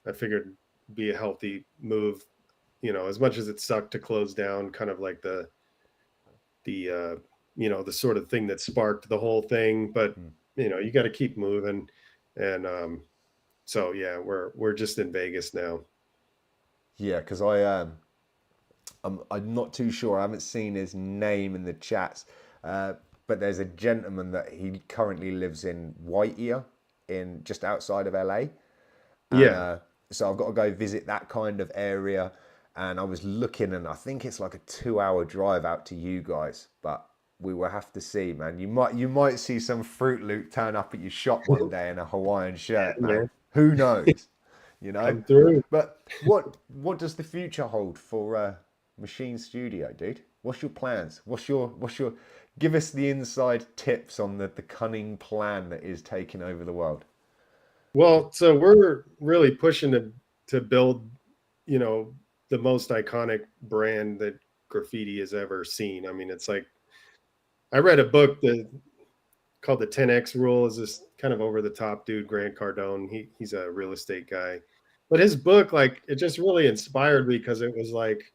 I figured it'd be a healthy move, as much as it sucked to close down, kind of like the the sort of thing that sparked the whole thing. But you got to keep moving, and so yeah, we're just in Vegas now. Yeah, because I'm not too sure. I haven't seen his name in the chats, but there's a gentleman that he currently lives in Whittier, in just outside of LA. And, Yeah. so I've got to go visit that kind of area. And I was looking, and I think it's like a 2-hour drive out to you guys, but we will have to see, man. You might see some Fruit Loop turn up at your shop one day in a Hawaiian shirt, man. Man. Who knows? Come through. But what does the future hold for Machine Studio, dude? What's your plans? What's your give us the inside tips on the cunning plan that is taking over the world. Well, so we're really pushing to build, the most iconic brand that graffiti has ever seen. I mean, it's like, I read a book called the 10X Rule. Is this kind of over the top dude, Grant Cardone. He's a real estate guy, but his book, like, it just really inspired me, because it was like,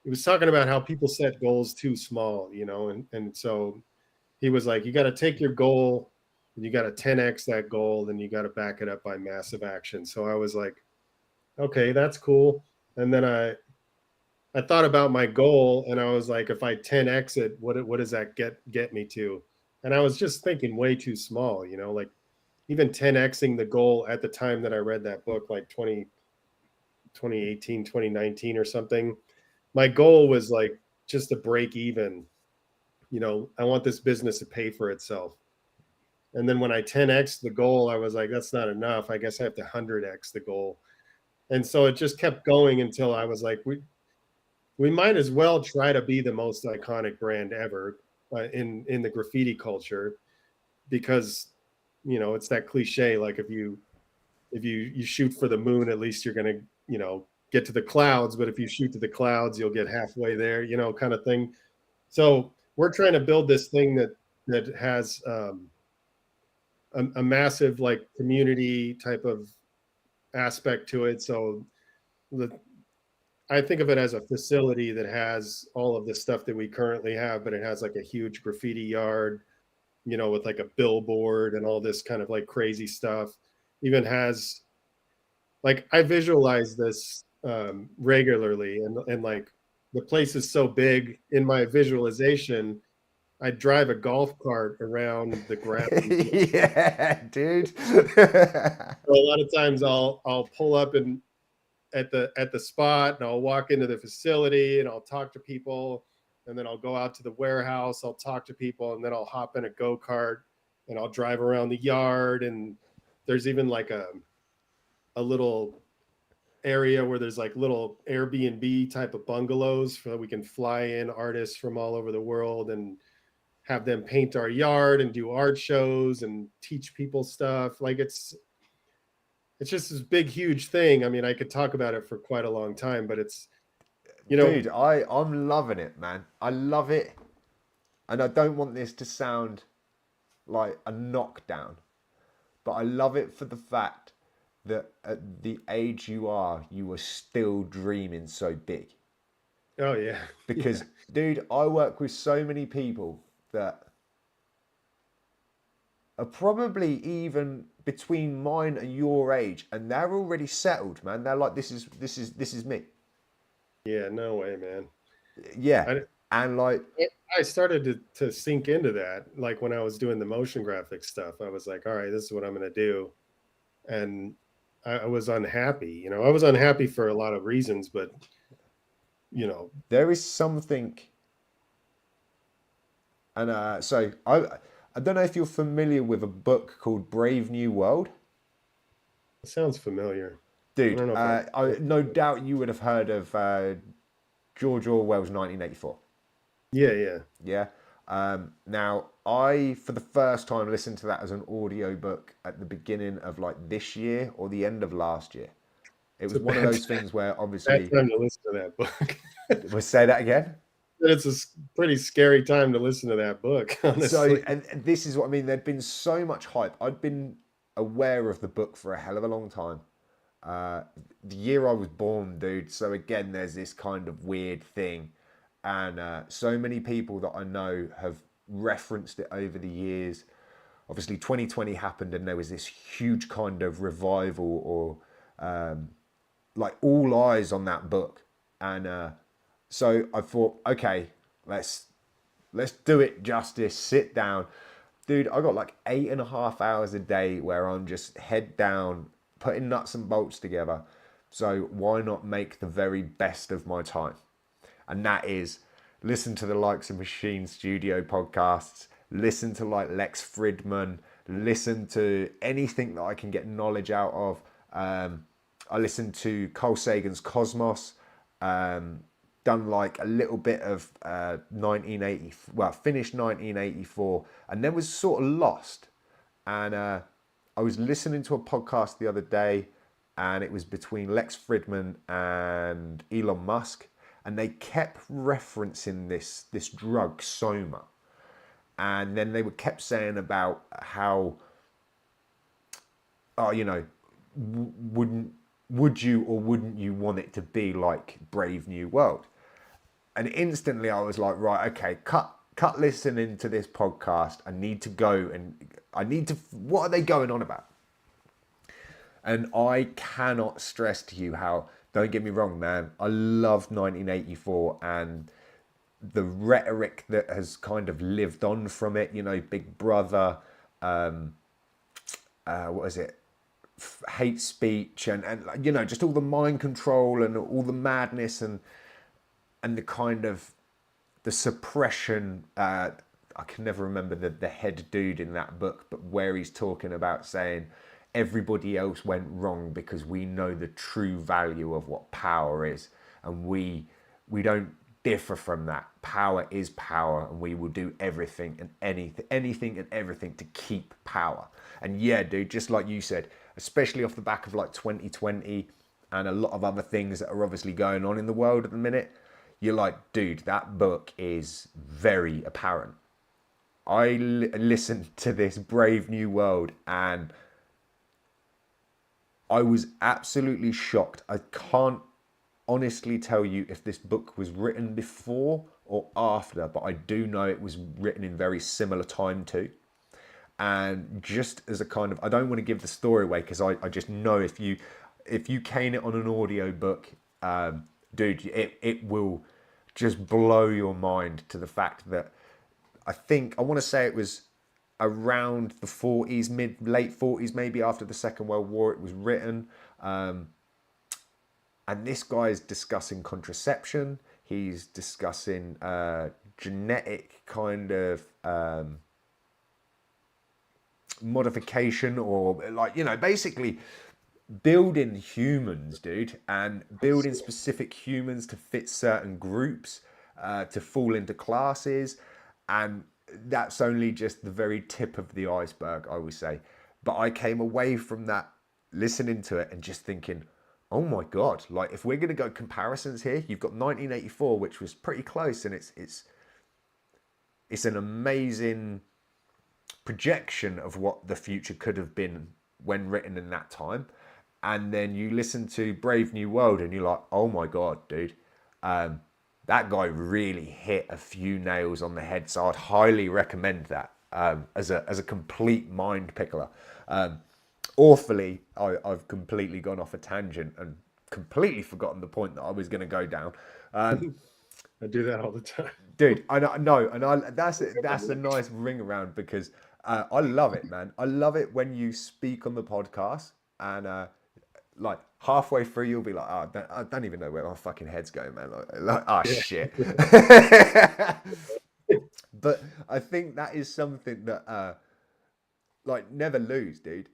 he was talking about how people set goals too small, and so he was like, you got to take your goal and you got to 10X that goal, then you got to back it up by massive action. So I was like, okay, that's cool. And then I thought about my goal, and I was like, if I 10X it, what does that get me to? And I was just thinking way too small, like even 10Xing the goal at the time that I read that book, like 2018, 2019 or something. My goal was like just to break even. I want this business to pay for itself. And then when I 10X the goal, I was like, that's not enough. I guess I have to 100X the goal. And so it just kept going until I was like, we might as well try to be the most iconic brand ever in the graffiti culture, because it's that cliche, like if you shoot for the moon, at least you're going to get to the clouds, but if you shoot to the clouds, you'll get halfway there, kind of thing. So we're trying to build this thing that has a massive, like, community type of aspect to it. So I think of it as a facility that has all of the stuff that we currently have, but it has like a huge graffiti yard, with like a billboard and all this kind of like crazy stuff. Even has, like, I visualize this regularly, and like the place is so big in my visualization, I drive a golf cart around the ground. Yeah, dude. So a lot of times I'll pull up at the spot, and I'll walk into the facility, and I'll talk to people, and then I'll go out to the warehouse, I'll talk to people, and then I'll hop in a go-kart and I'll drive around the yard. And there's even like a little area where there's like little Airbnb type of bungalows so that we can fly in artists from all over the world and have them paint our yard and do art shows and teach people stuff. Like, it's just this big, huge thing. I mean, I could talk about it for quite a long time, but it's, Dude, I'm loving it, man. I love it. And I don't want this to sound like a knockdown, but I love it for the fact that at the age you are still dreaming so big. Oh, yeah. Because, dude, I work with so many people that are probably even between mine and your age, and they're already settled, man. They're like, this is me. Yeah, no way, man. Yeah. And like, I started to sink into that. Like, when I was doing the motion graphic stuff, I was like, all right, this is what I'm going to do. And I was unhappy. I was unhappy for a lot of reasons, but, there is something. And so I don't know if you're familiar with a book called Brave New World. It sounds familiar. Dude, no doubt you would have heard of George Orwell's 1984. Yeah. Yeah. Now, I, for the first time, listened to that as an audiobook at the beginning of like this year or the end of last year. It was one of those things where Bad obviously, time to listen to that book. we'll say that again. It's a pretty scary time to listen to that book, So, honestly. and this is what I mean. There'd been so much hype. I'd been aware of the book for a hell of a long time. The year I was born, dude. So again, there's this kind of weird thing, and so many people that I know have referenced it over the years. Obviously, 2020 happened, and there was this huge kind of revival, or like all eyes on that book, and so I thought, okay, let's do it justice. Sit down, dude. I got like 8.5 hours a day where I'm just head down, putting nuts and bolts together. So why not make the very best of my time? And that is listen to the likes of Machine Studio podcasts, listen to like Lex Fridman, listen to anything that I can get knowledge out of. I listened to Carl Sagan's Cosmos, done like a little bit of 1980, well, finished 1984, and then was sort of lost. And I was listening to a podcast the other day, and it was between Lex Fridman and Elon Musk, and they kept referencing this drug Soma, and then they were kept saying about how, oh, you know, would you or wouldn't you want it to be like Brave New World? And instantly I was like, right, okay, cut listening to this podcast. I need to go and what are they going on about? And I cannot stress to you how, don't get me wrong, man, I loved 1984 and the rhetoric that has kind of lived on from it, you know, Big Brother, what is it? Hate speech and you know, just all the mind control and all the madness and the kind of the suppression. I can never remember the head dude in that book, but where he's talking about saying everybody else went wrong because we know the true value of what power is, and we don't differ from that. Power is power, and we will do everything and anything and everything to keep power. And yeah, dude, just like you said, especially off the back of like 2020 and a lot of other things that are obviously going on in the world at the minute, you're like, dude, that book is very apparent. I listened to this Brave New World and I was absolutely shocked. I can't honestly tell you if this book was written before or after, but I do know it was written in very similar time too. And just as a kind of, I don't want to give the story away because I just know if you cane it on an audio book, dude, it will just blow your mind to the fact that I want to say it was around the 40s, late 40s, maybe after the Second World War it was written. And this guy is discussing contraception. He's discussing genetic kind of modification, or like, you know, basically building humans, dude, and building specific humans to fit certain groups, to fall into classes. And that's only just the very tip of the iceberg, I would say. But I came away from that listening to it and just thinking, oh my God, like if we're going to go comparisons here, you've got 1984, which was pretty close, and it's an amazing projection of what the future could have been when written in that time. And then you listen to Brave New World and you're like, oh my God, dude, that guy really hit a few nails on the head. So I'd highly recommend that as a complete mind pickler. Awfully, I've completely gone off a tangent and completely forgotten the point that I was going to go down. I do that all the time, dude. I know, and that's a nice ring around because I love it, man. I love it when you speak on the podcast and like halfway through you'll be like, oh, I don't even know where my fucking head's going, man. Like oh yeah. Shit. But I think that is something that like never lose, dude.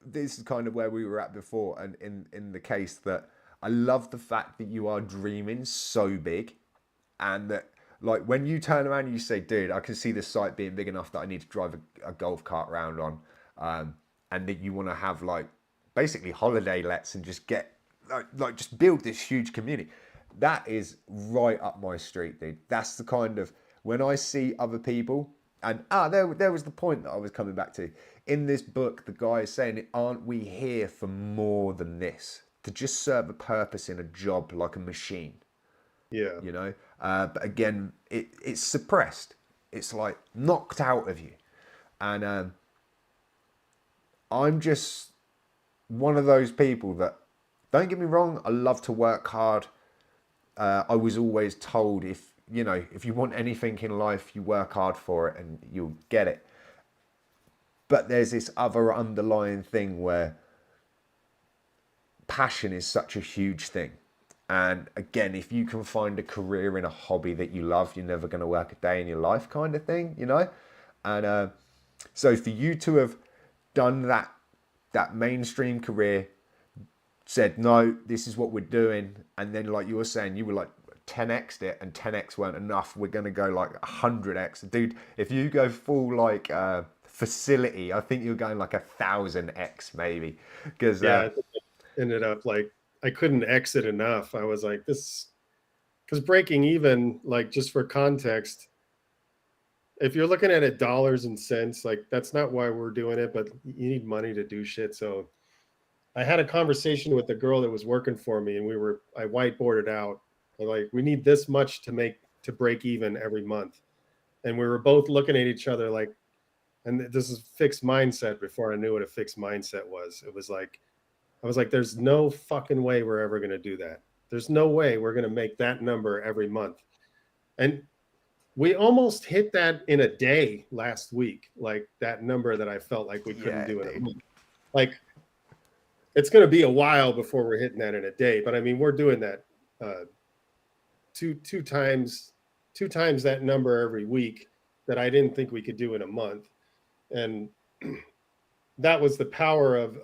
This is kind of where we were at before, and in the case that I love the fact that you are dreaming so big, and that like when you turn around and you say, dude, I can see this site being big enough that I need to drive a golf cart around on, and that you want to have like basically holiday lets and just get like just build this huge community. That is right up my street, dude. That's the kind of, when I see other people, and there was the point that I was coming back to. In this book, the guy is saying, aren't we here for more than this? To just serve a purpose in a job like a machine. Yeah. You know? But again, it's suppressed. It's like knocked out of you. And I'm just one of those people that, don't get me wrong, I love to work hard. I was always told, if you want anything in life, you work hard for it and you'll get it. But there's this other underlying thing where passion is such a huge thing. And again, if you can find a career in a hobby that you love, you're never going to work a day in your life, kind of thing, you know? And so for you to have done that mainstream career, said, no, this is what we're doing, and then like you were saying, you were like 10x'd it, and 10x weren't enough, we're going to go like 100x. Dude, if you go full like facility, I think you're going like 1000x maybe, because yeah, I ended up like I couldn't exit enough. I was like, this, because breaking even, like, just for context, if you're looking at it dollars and cents, like that's not why we're doing it, but you need money to do shit. So I had a conversation with the girl that was working for me, and I whiteboarded out, like, we need this much to break even every month. And we were both looking at each other like, and this is fixed mindset before I knew what a fixed mindset was. It was like, I was like, there's no fucking way we're ever going to do that. There's no way we're going to make that number every month. And we almost hit that in a day last week, like that number that I felt like we couldn't do in a month. Like, it's going to be a while before we're hitting that in a day. But I mean, we're doing that two times that number every week that I didn't think we could do in a month. And that was the power of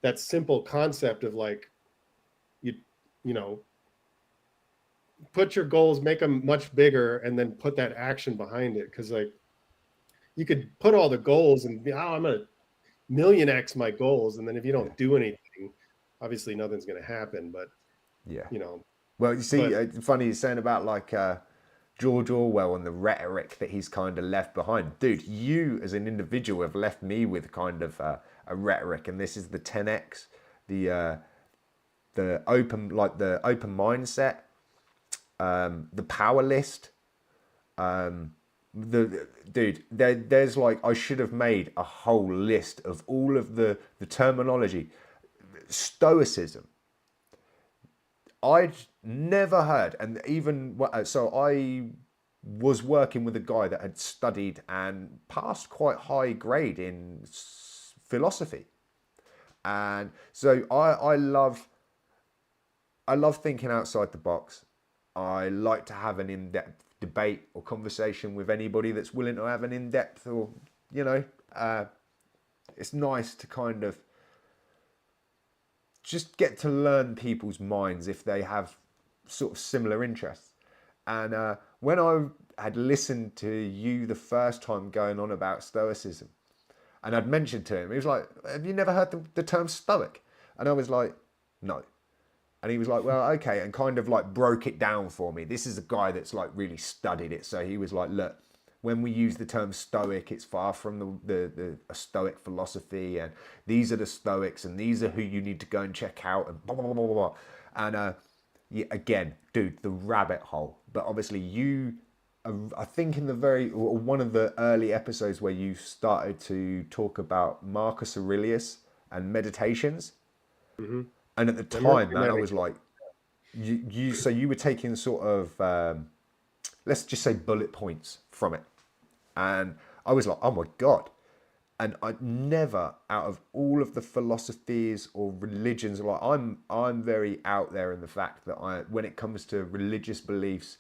that simple concept of like, you know, put your goals, make them much bigger, and then put that action behind it. Because like, you could put all the goals and be, I'm gonna million X my goals, and then if you don't do anything, obviously nothing's gonna happen. But yeah, you know. Well, you see, funny you're saying about like George Orwell and the rhetoric that he's kind of left behind. Dude, you as an individual have left me with kind of a rhetoric, and this is the 10x, the open mindset, the power list. There's like, I should have made a whole list of all of the terminology. Stoicism, I'd never heard, and even so, I was working with a guy that had studied and passed quite high grade in philosophy, and so I love thinking outside the box. I like to have an in-depth debate or conversation with anybody that's willing to have an in-depth, or it's nice to kind of just get to learn people's minds if they have sort of similar interests. And when I had listened to you the first time going on about Stoicism, and I'd mentioned to him, he was like, have you never heard the term Stoic? And I was like, no. And he was like, well, okay, and kind of like broke it down for me. This is a guy that's like really studied it. So he was like, look, when we use the term Stoic, it's far from a Stoic philosophy, and these are the Stoics, and these are who you need to go and check out, and blah, blah, blah, blah, blah. And yeah, again, dude, the rabbit hole. But obviously you, I think in one of the early episodes where you started to talk about Marcus Aurelius and meditations. Mm-hmm. And at the time, man, I was like, so you were taking sort of, let's just say bullet points from it. And I was like, oh my God. And I never, out of all of the philosophies or religions, like I'm very out there in the fact that when it comes to religious beliefs,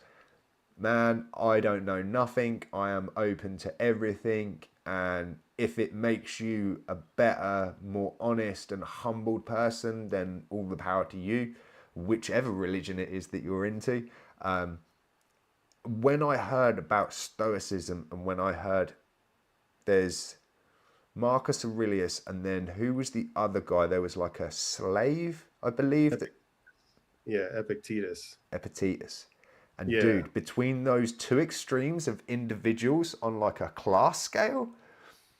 man, I don't know nothing. I am open to everything. And if it makes you a better, more honest and humbled person, then all the power to you, whichever religion it is that you're into. when I heard about Stoicism and when I heard there's Marcus Aurelius and then who was the other guy? There was like a slave, I believe, that Yeah, Epictetus. Epictetus. And Yeah, dude, between those two extremes of individuals on like a class scale,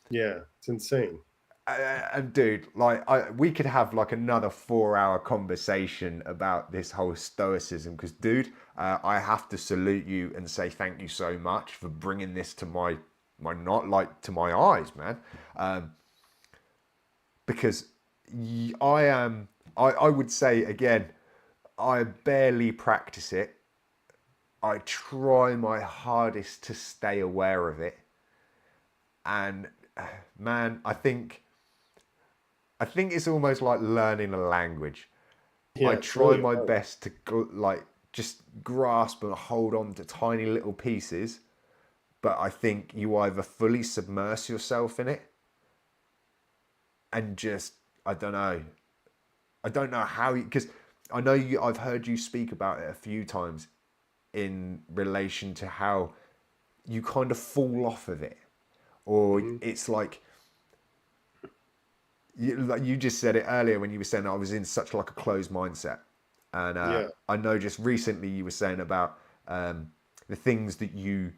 yeah, it's insane. and dude, like we could have like another 4 hour conversation about this whole stoicism because dude, I have to salute you and say thank you so much for bringing this to my not like to my eyes, man. Because I am, I would say again, I barely practice it. I try my hardest to stay aware of it, and man, I think it's almost like learning a language. Yeah, I it's try really my hard. best to like just grasp and hold on to tiny little pieces, but I think you either fully submerse yourself in it and just I don't know how because I know you. I've heard you speak about it a few times in relation to how you kind of fall off of it, or Hmm. it's like you just said it earlier when you were saying I was in such like a closed mindset, and Yeah, I know just recently you were saying about the things that you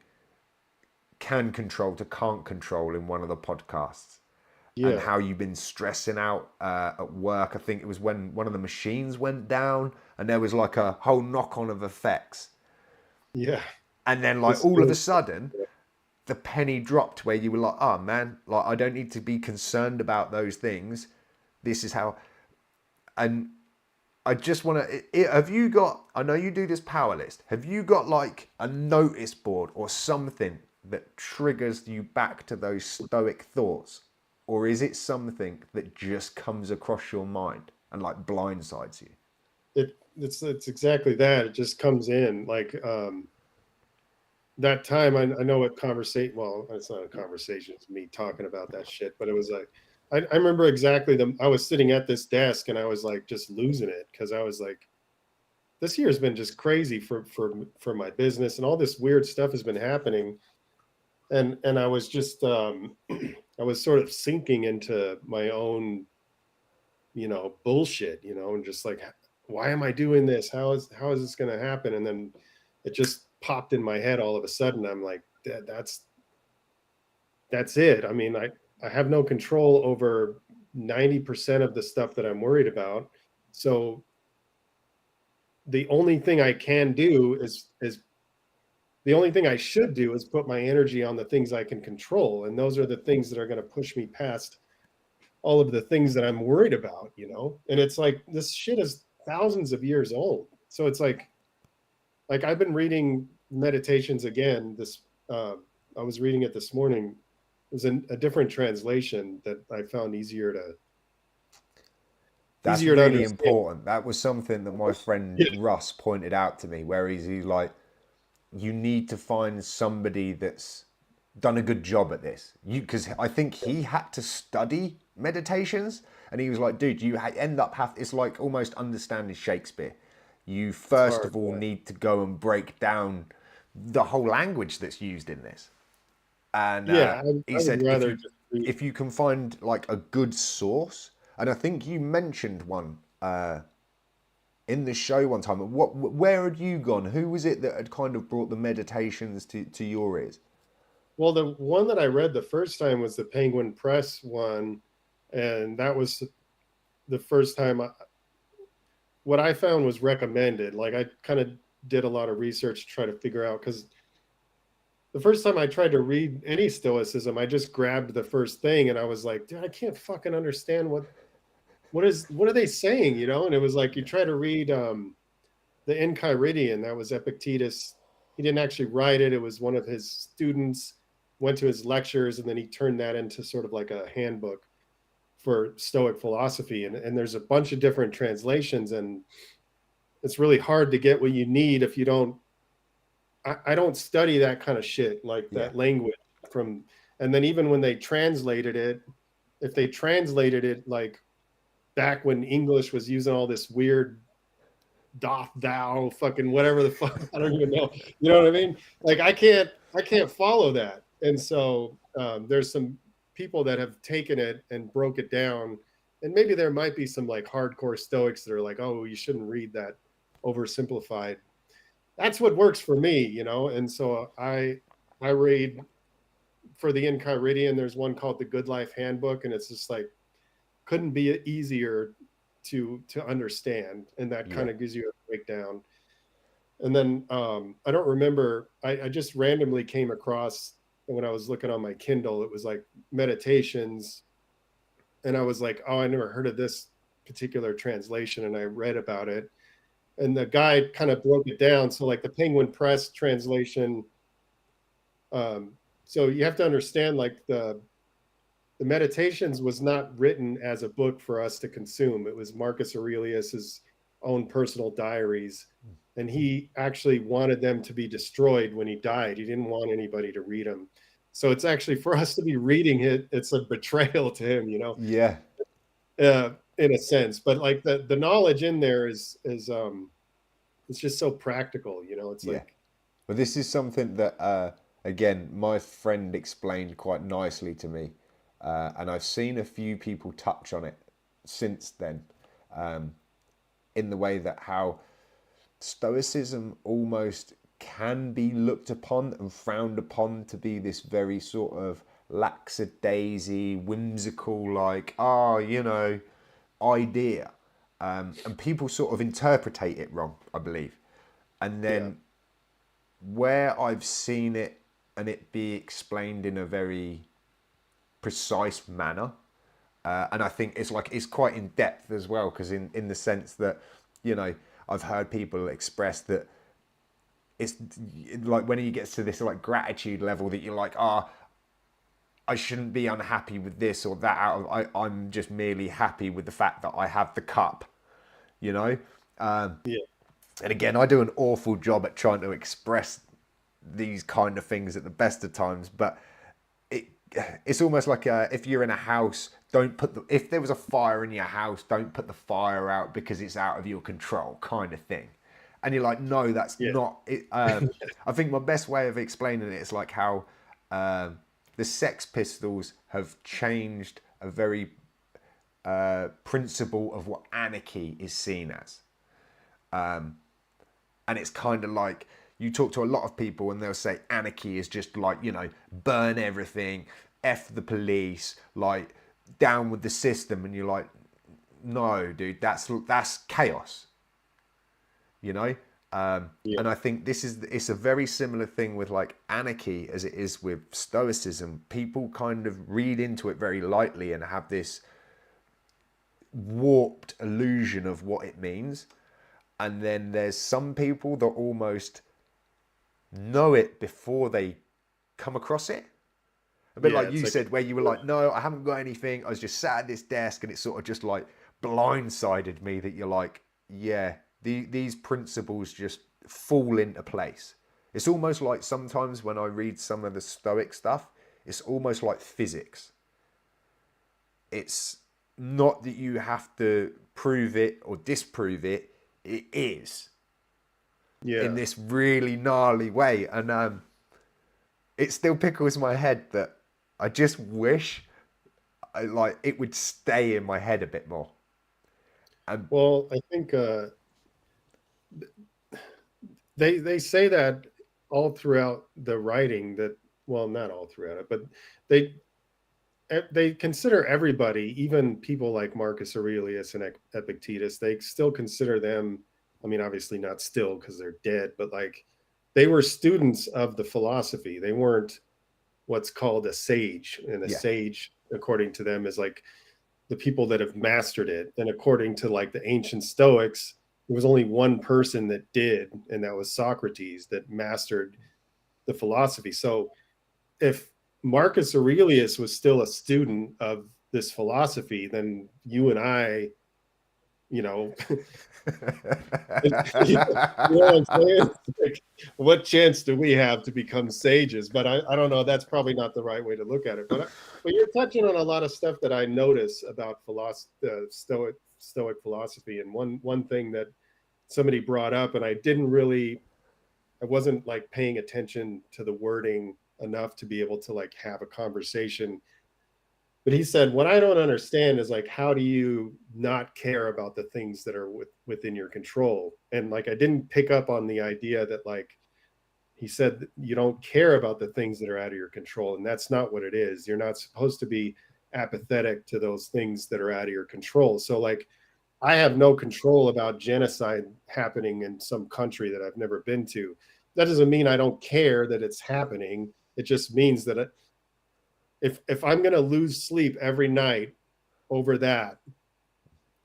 can control to can't control in one of the podcasts, and yeah, how you've been stressing out at work. I think it was when one of the machines went down, and there was like a whole knock on of effects, yeah. and then like It's all of really a sudden the penny dropped where you were like, oh man, like I don't need to be concerned about those things. This is how, and I just want to. Have you got? I know you do this power list. Have you got like a notice board or something that triggers you back to those stoic thoughts, or is it something that just comes across your mind and like blindsides you? it's exactly that. It just comes in like that time. I know what conversation. Well, it's not a conversation. It's me talking about that shit. But it was like I remember exactly the. I was sitting at this desk and I was like just losing it because I was like, this year has been just crazy for my business and all this weird stuff has been happening. And I was just I was sort of sinking into my own bullshit, and just like, why am I doing this? How is this going to happen? And then it just popped in my head all of a sudden. I'm like, that's it. I mean, I have no control over 90% of the stuff that I'm worried about. So the only thing I can do is the only thing I should do is put my energy on the things I can control. And those are the things that are going to push me past all of the things that I'm worried about. And it's like, this shit is thousands of years old. So it's like I've been reading Meditations again. I was reading it this morning. It was a different translation that I found That's easier to really understand. important. That was something that my friend Yeah, Russ pointed out to me, where he's like, you need to find somebody that's done a good job at this. Because I think he had to study meditations, and he was like, dude, you end up it's like almost understanding Shakespeare. You it's first hard. of all Yeah, need to go and break down the whole language that's used in this. And yeah. he I would said rather just read. if you can find like a good source, and I think you mentioned one in the show one time. Where had you gone? Who was it that had kind of brought the meditations to your ears? Well, the one that I read the first time was the Penguin Press one, and that was the first time. What I found was recommended. Like I kind of did a lot of research to try to figure out, because the first time I tried to read any Stoicism, I just grabbed the first thing and I was like, dude, I can't fucking understand what are they saying. And it was like, you try to read the Enchiridion. That was Epictetus. He didn't actually write it. It was one of his students went to his lectures, and then he turned that into sort of like a handbook for Stoic philosophy. And there's a bunch of different translations, and it's really hard to get what you need if you don't. I don't study that kind of shit, like Yeah, that language from. And then even when they translated it, if they translated it like back when English was using all this weird doth thou fucking whatever the fuck. I don't even know. You know what I mean? Like I can't follow that. And so there's some people that have taken it and broke it down. And maybe there might be some like hardcore Stoics that are like, oh, you shouldn't read that oversimplified. That's what works for me, you know. And so I read for the Enchiridion, there's one called the Good Life Handbook, and it's just like couldn't be easier to understand, and that kind of gives you a breakdown. And then I don't remember, I just randomly came across when I was looking on my Kindle, it was like meditations, and I was like, oh, I never heard of this particular translation, and I read about it, and the guy kind of broke it down. So like the Penguin Press translation, so you have to understand, like the Meditations was not written as a book for us to consume. It was Marcus Aurelius's own personal diaries, and he actually wanted them to be destroyed when he died. He didn't want anybody to read them. So it's actually, for us to be reading it, it's a betrayal to him, you know. Yeah. In a sense, but like the knowledge in there is it's just so practical, you know. It's like, well, this is something that again, my friend explained quite nicely to me. And I've seen a few people touch on it since then, in the way that how Stoicism almost can be looked upon and frowned upon to be this very sort of lackadaisy, whimsical, like, you know, idea. And people sort of interpretate it wrong, I believe. And then where I've seen it and it be explained in a very precise manner, and I think it's quite in depth as well, because in the sense that, you know, I've heard people express that it's like when he gets to this like gratitude level that you're like, I shouldn't be unhappy with this or that. I'm just merely happy with the fact that I have the cup, you know. And again, I do an awful job at trying to express these kind of things at the best of times, but it's almost like if you're in a house, if there was a fire in your house, don't put the fire out because it's out of your control, kind of thing. And you're like, no, that's not it. I think my best way of explaining it is like how the Sex Pistols have changed a very principle of what anarchy is seen as. And it's kind of like, you talk to a lot of people and they'll say anarchy is just like, you know, burn everything, F the police, like down with the system. And you're like, no, dude, that's chaos, you know? And I think it's a very similar thing with like anarchy as it is with Stoicism. People kind of read into it very lightly and have this warped illusion of what it means. And then there's some people that almost know it before they come across it. A bit like you said, where you were like, no, I haven't got anything. I was just sat at this desk, and it sort of just like blindsided me that you're like, yeah, these principles just fall into place. It's almost like sometimes when I read some of the Stoic stuff, it's almost like physics. It's not that you have to prove it or disprove it. It is. In this really gnarly way. And it still pickles my head that I just wish it would stay in my head a bit more. Well, I think they say that all throughout the writing, that, well, not all throughout it, but they consider everybody, even people like Marcus Aurelius and Epictetus, they still consider them, I mean, obviously not still because they're dead, but like they were students of the philosophy. They weren't what's called a sage. And a sage, according to them, is like the people that have mastered it. And according to like the ancient Stoics, there was only one person that did, and that was Socrates, that mastered the philosophy. So if Marcus Aurelius was still a student of this philosophy, then you and I, you know, you know what I'm saying? Like, what chance do we have to become sages? But I don't know. That's probably not the right way to look at it. But you're touching on a lot of stuff that I notice about Stoic philosophy. And one thing that somebody brought up, and I wasn't like paying attention to the wording enough to be able to like have a conversation. But he said, what I don't understand is like, how do you not care about the things that are within your control? And like, I didn't pick up on the idea that like, he said, you don't care about the things that are out of your control. And that's not what it is. You're not supposed to be apathetic to those things that are out of your control. So like, I have no control about genocide happening in some country that I've never been to. That doesn't mean I don't care that it's happening. It just means that if I'm going to lose sleep every night over that,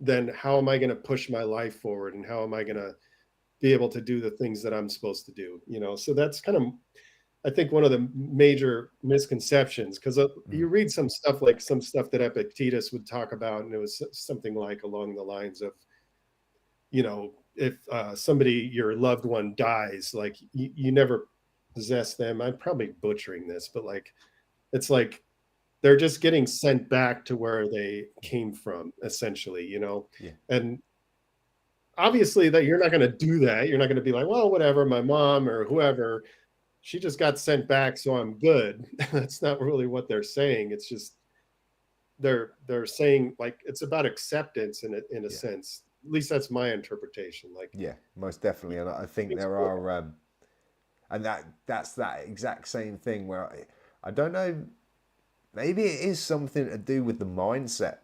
then how am I going to push my life forward, and how am I going to be able to do the things that I'm supposed to do? You know, so that's kind of, I think, one of the major misconceptions, because you read some stuff that Epictetus would talk about, and it was something like along the lines of, you know, if somebody, your loved one dies, like you never possess them. I'm probably butchering this, but like, it's like they're just getting sent back to where they came from, essentially, you know? Yeah. And obviously that you're not going to do that. You're not going to be like, well, whatever, my mom or whoever, she just got sent back, so I'm good. That's not really what they're saying. It's just they're saying like it's about acceptance in a sense. At least that's my interpretation. Like, yeah, most definitely. And I think there are, and that's that exact same thing where I don't know. Maybe it is something to do with the mindset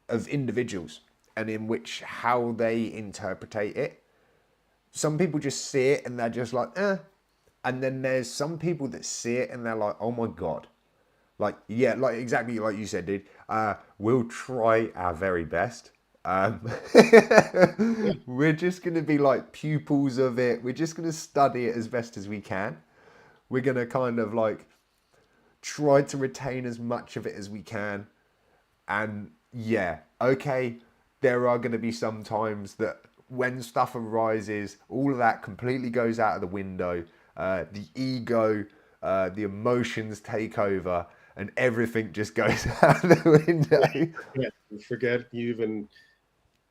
of individuals and in which how they interpretate it. Some people just see it and they're just like, eh. And then there's some people that see it and they're like, oh my God. Like, yeah, like exactly like you said, dude. We'll try our very best. We're just going to be like pupils of it. We're just going to study it as best as we can. We're going to kind of like try to retain as much of it as we can. And yeah, okay, there are going to be some times that when stuff arises, all of that completely goes out of the window. The ego, the emotions take over, and everything just goes out the window. Yeah, you forget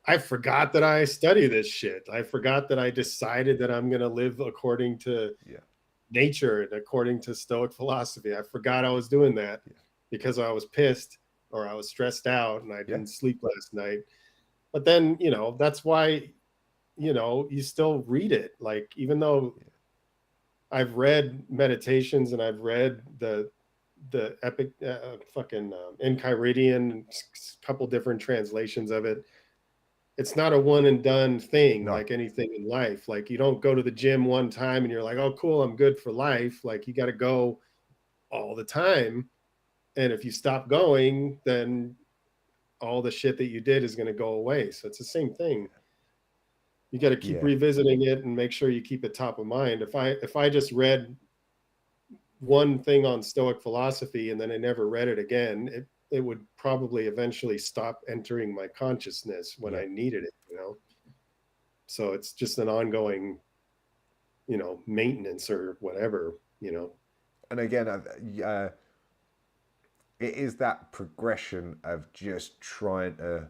I forgot that I study this shit. I forgot that I decided that I'm going to live according to nature and according to Stoic philosophy. I forgot I was doing that because I was pissed or I was stressed out and I didn't sleep last night. But then, you know, that's why, you know, you still read it. Like, even though I've read meditations and I've read the epic Enchiridion, a couple different translations of it. It's not a one and done thing like anything in life. Like, you don't go to the gym one time and you're like, oh, cool, I'm good for life. Like, you got to go all the time. And if you stop going, then all the shit that you did is going to go away. So it's the same thing. You got to keep revisiting it and make sure you keep it top of mind. If I just read one thing on Stoic philosophy and then I never read it again, it would probably eventually stop entering my consciousness when I needed it, you know? So it's just an ongoing, you know, maintenance or whatever, you know? And again, it is that progression of just trying to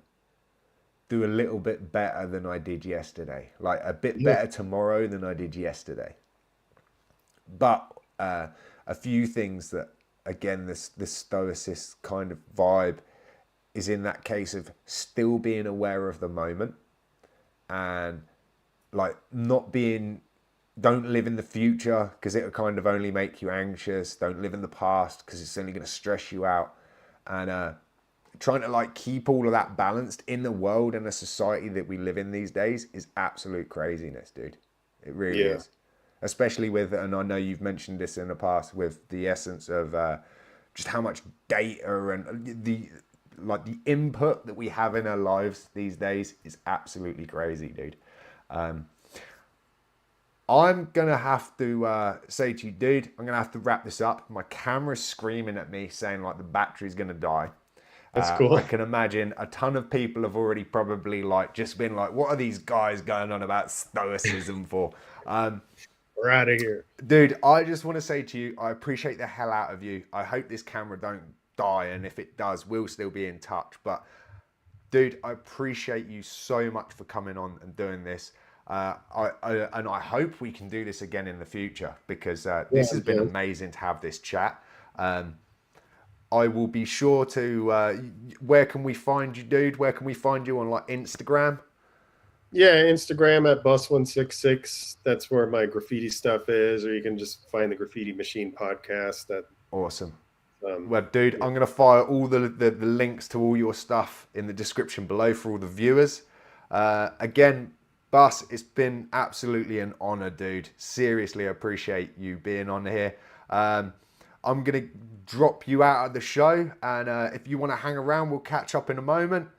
do a little bit better than I did yesterday. Like a bit better tomorrow than I did yesterday. But a few things that, again, this stoicist kind of vibe is in that case of still being aware of the moment and like don't live in the future because it'll kind of only make you anxious. Don't live in the past because it's only going to stress you out. And trying to like keep all of that balanced in the world and the society that we live in these days is absolute craziness, dude. It really is. Especially with, and I know you've mentioned this in the past, with the essence of just how much data and the input that we have in our lives these days is absolutely crazy, dude. I'm gonna have to say to you, dude, I'm gonna have to wrap this up. My camera's screaming at me saying like the battery's gonna die. That's cool. I can imagine a ton of people have already probably like just been like, what are these guys going on about stoicism for? We're out of here. Dude, I just want to say to you, I appreciate the hell out of you. I hope this camera don't die, and if it does, we'll still be in touch. But dude, I appreciate you so much for coming on and doing this. And I hope we can do this again in the future, because Yeah, this has been okay. amazing to have this chat. I will be sure to. Where can we find you, dude? Where can we find you on like Instagram? Yeah, Instagram at bus166. That's where my graffiti stuff is, or you can just find the Graffiti Machine podcast. That Awesome. Well, dude, I'm going to fire all the links to all your stuff in the description below for all the viewers. Again, Bus, it's been absolutely an honor, dude. Seriously, I appreciate you being on here. I'm going to drop you out of the show, and if you want to hang around, we'll catch up in a moment,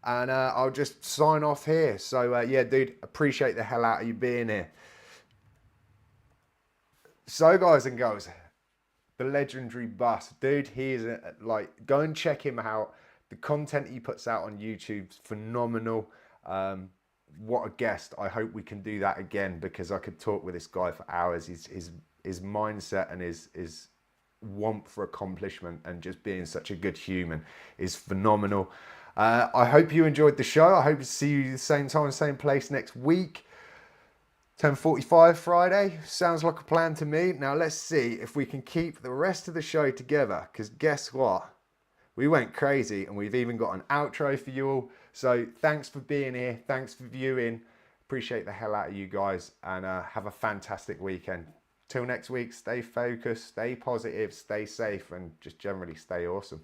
and I'll just sign off here. So, yeah, dude, appreciate the hell out of you being here. So, guys and girls, the legendary Bus, dude, he is like, go and check him out. The content he puts out on YouTube's phenomenal. What a guest. I hope we can do that again, because I could talk with this guy for hours. His mindset and his want for accomplishment and just being such a good human is phenomenal. I hope you enjoyed the show. I hope to see you the same time, same place next week. 10:45 Friday. Sounds like a plan to me. Now let's see if we can keep the rest of the show together, because guess what? We went crazy, and we've even got an outro for you all. So thanks for being here. Thanks for viewing. Appreciate the hell out of you guys, and have a fantastic weekend. Till next week, stay focused, stay positive, stay safe, and just generally stay awesome.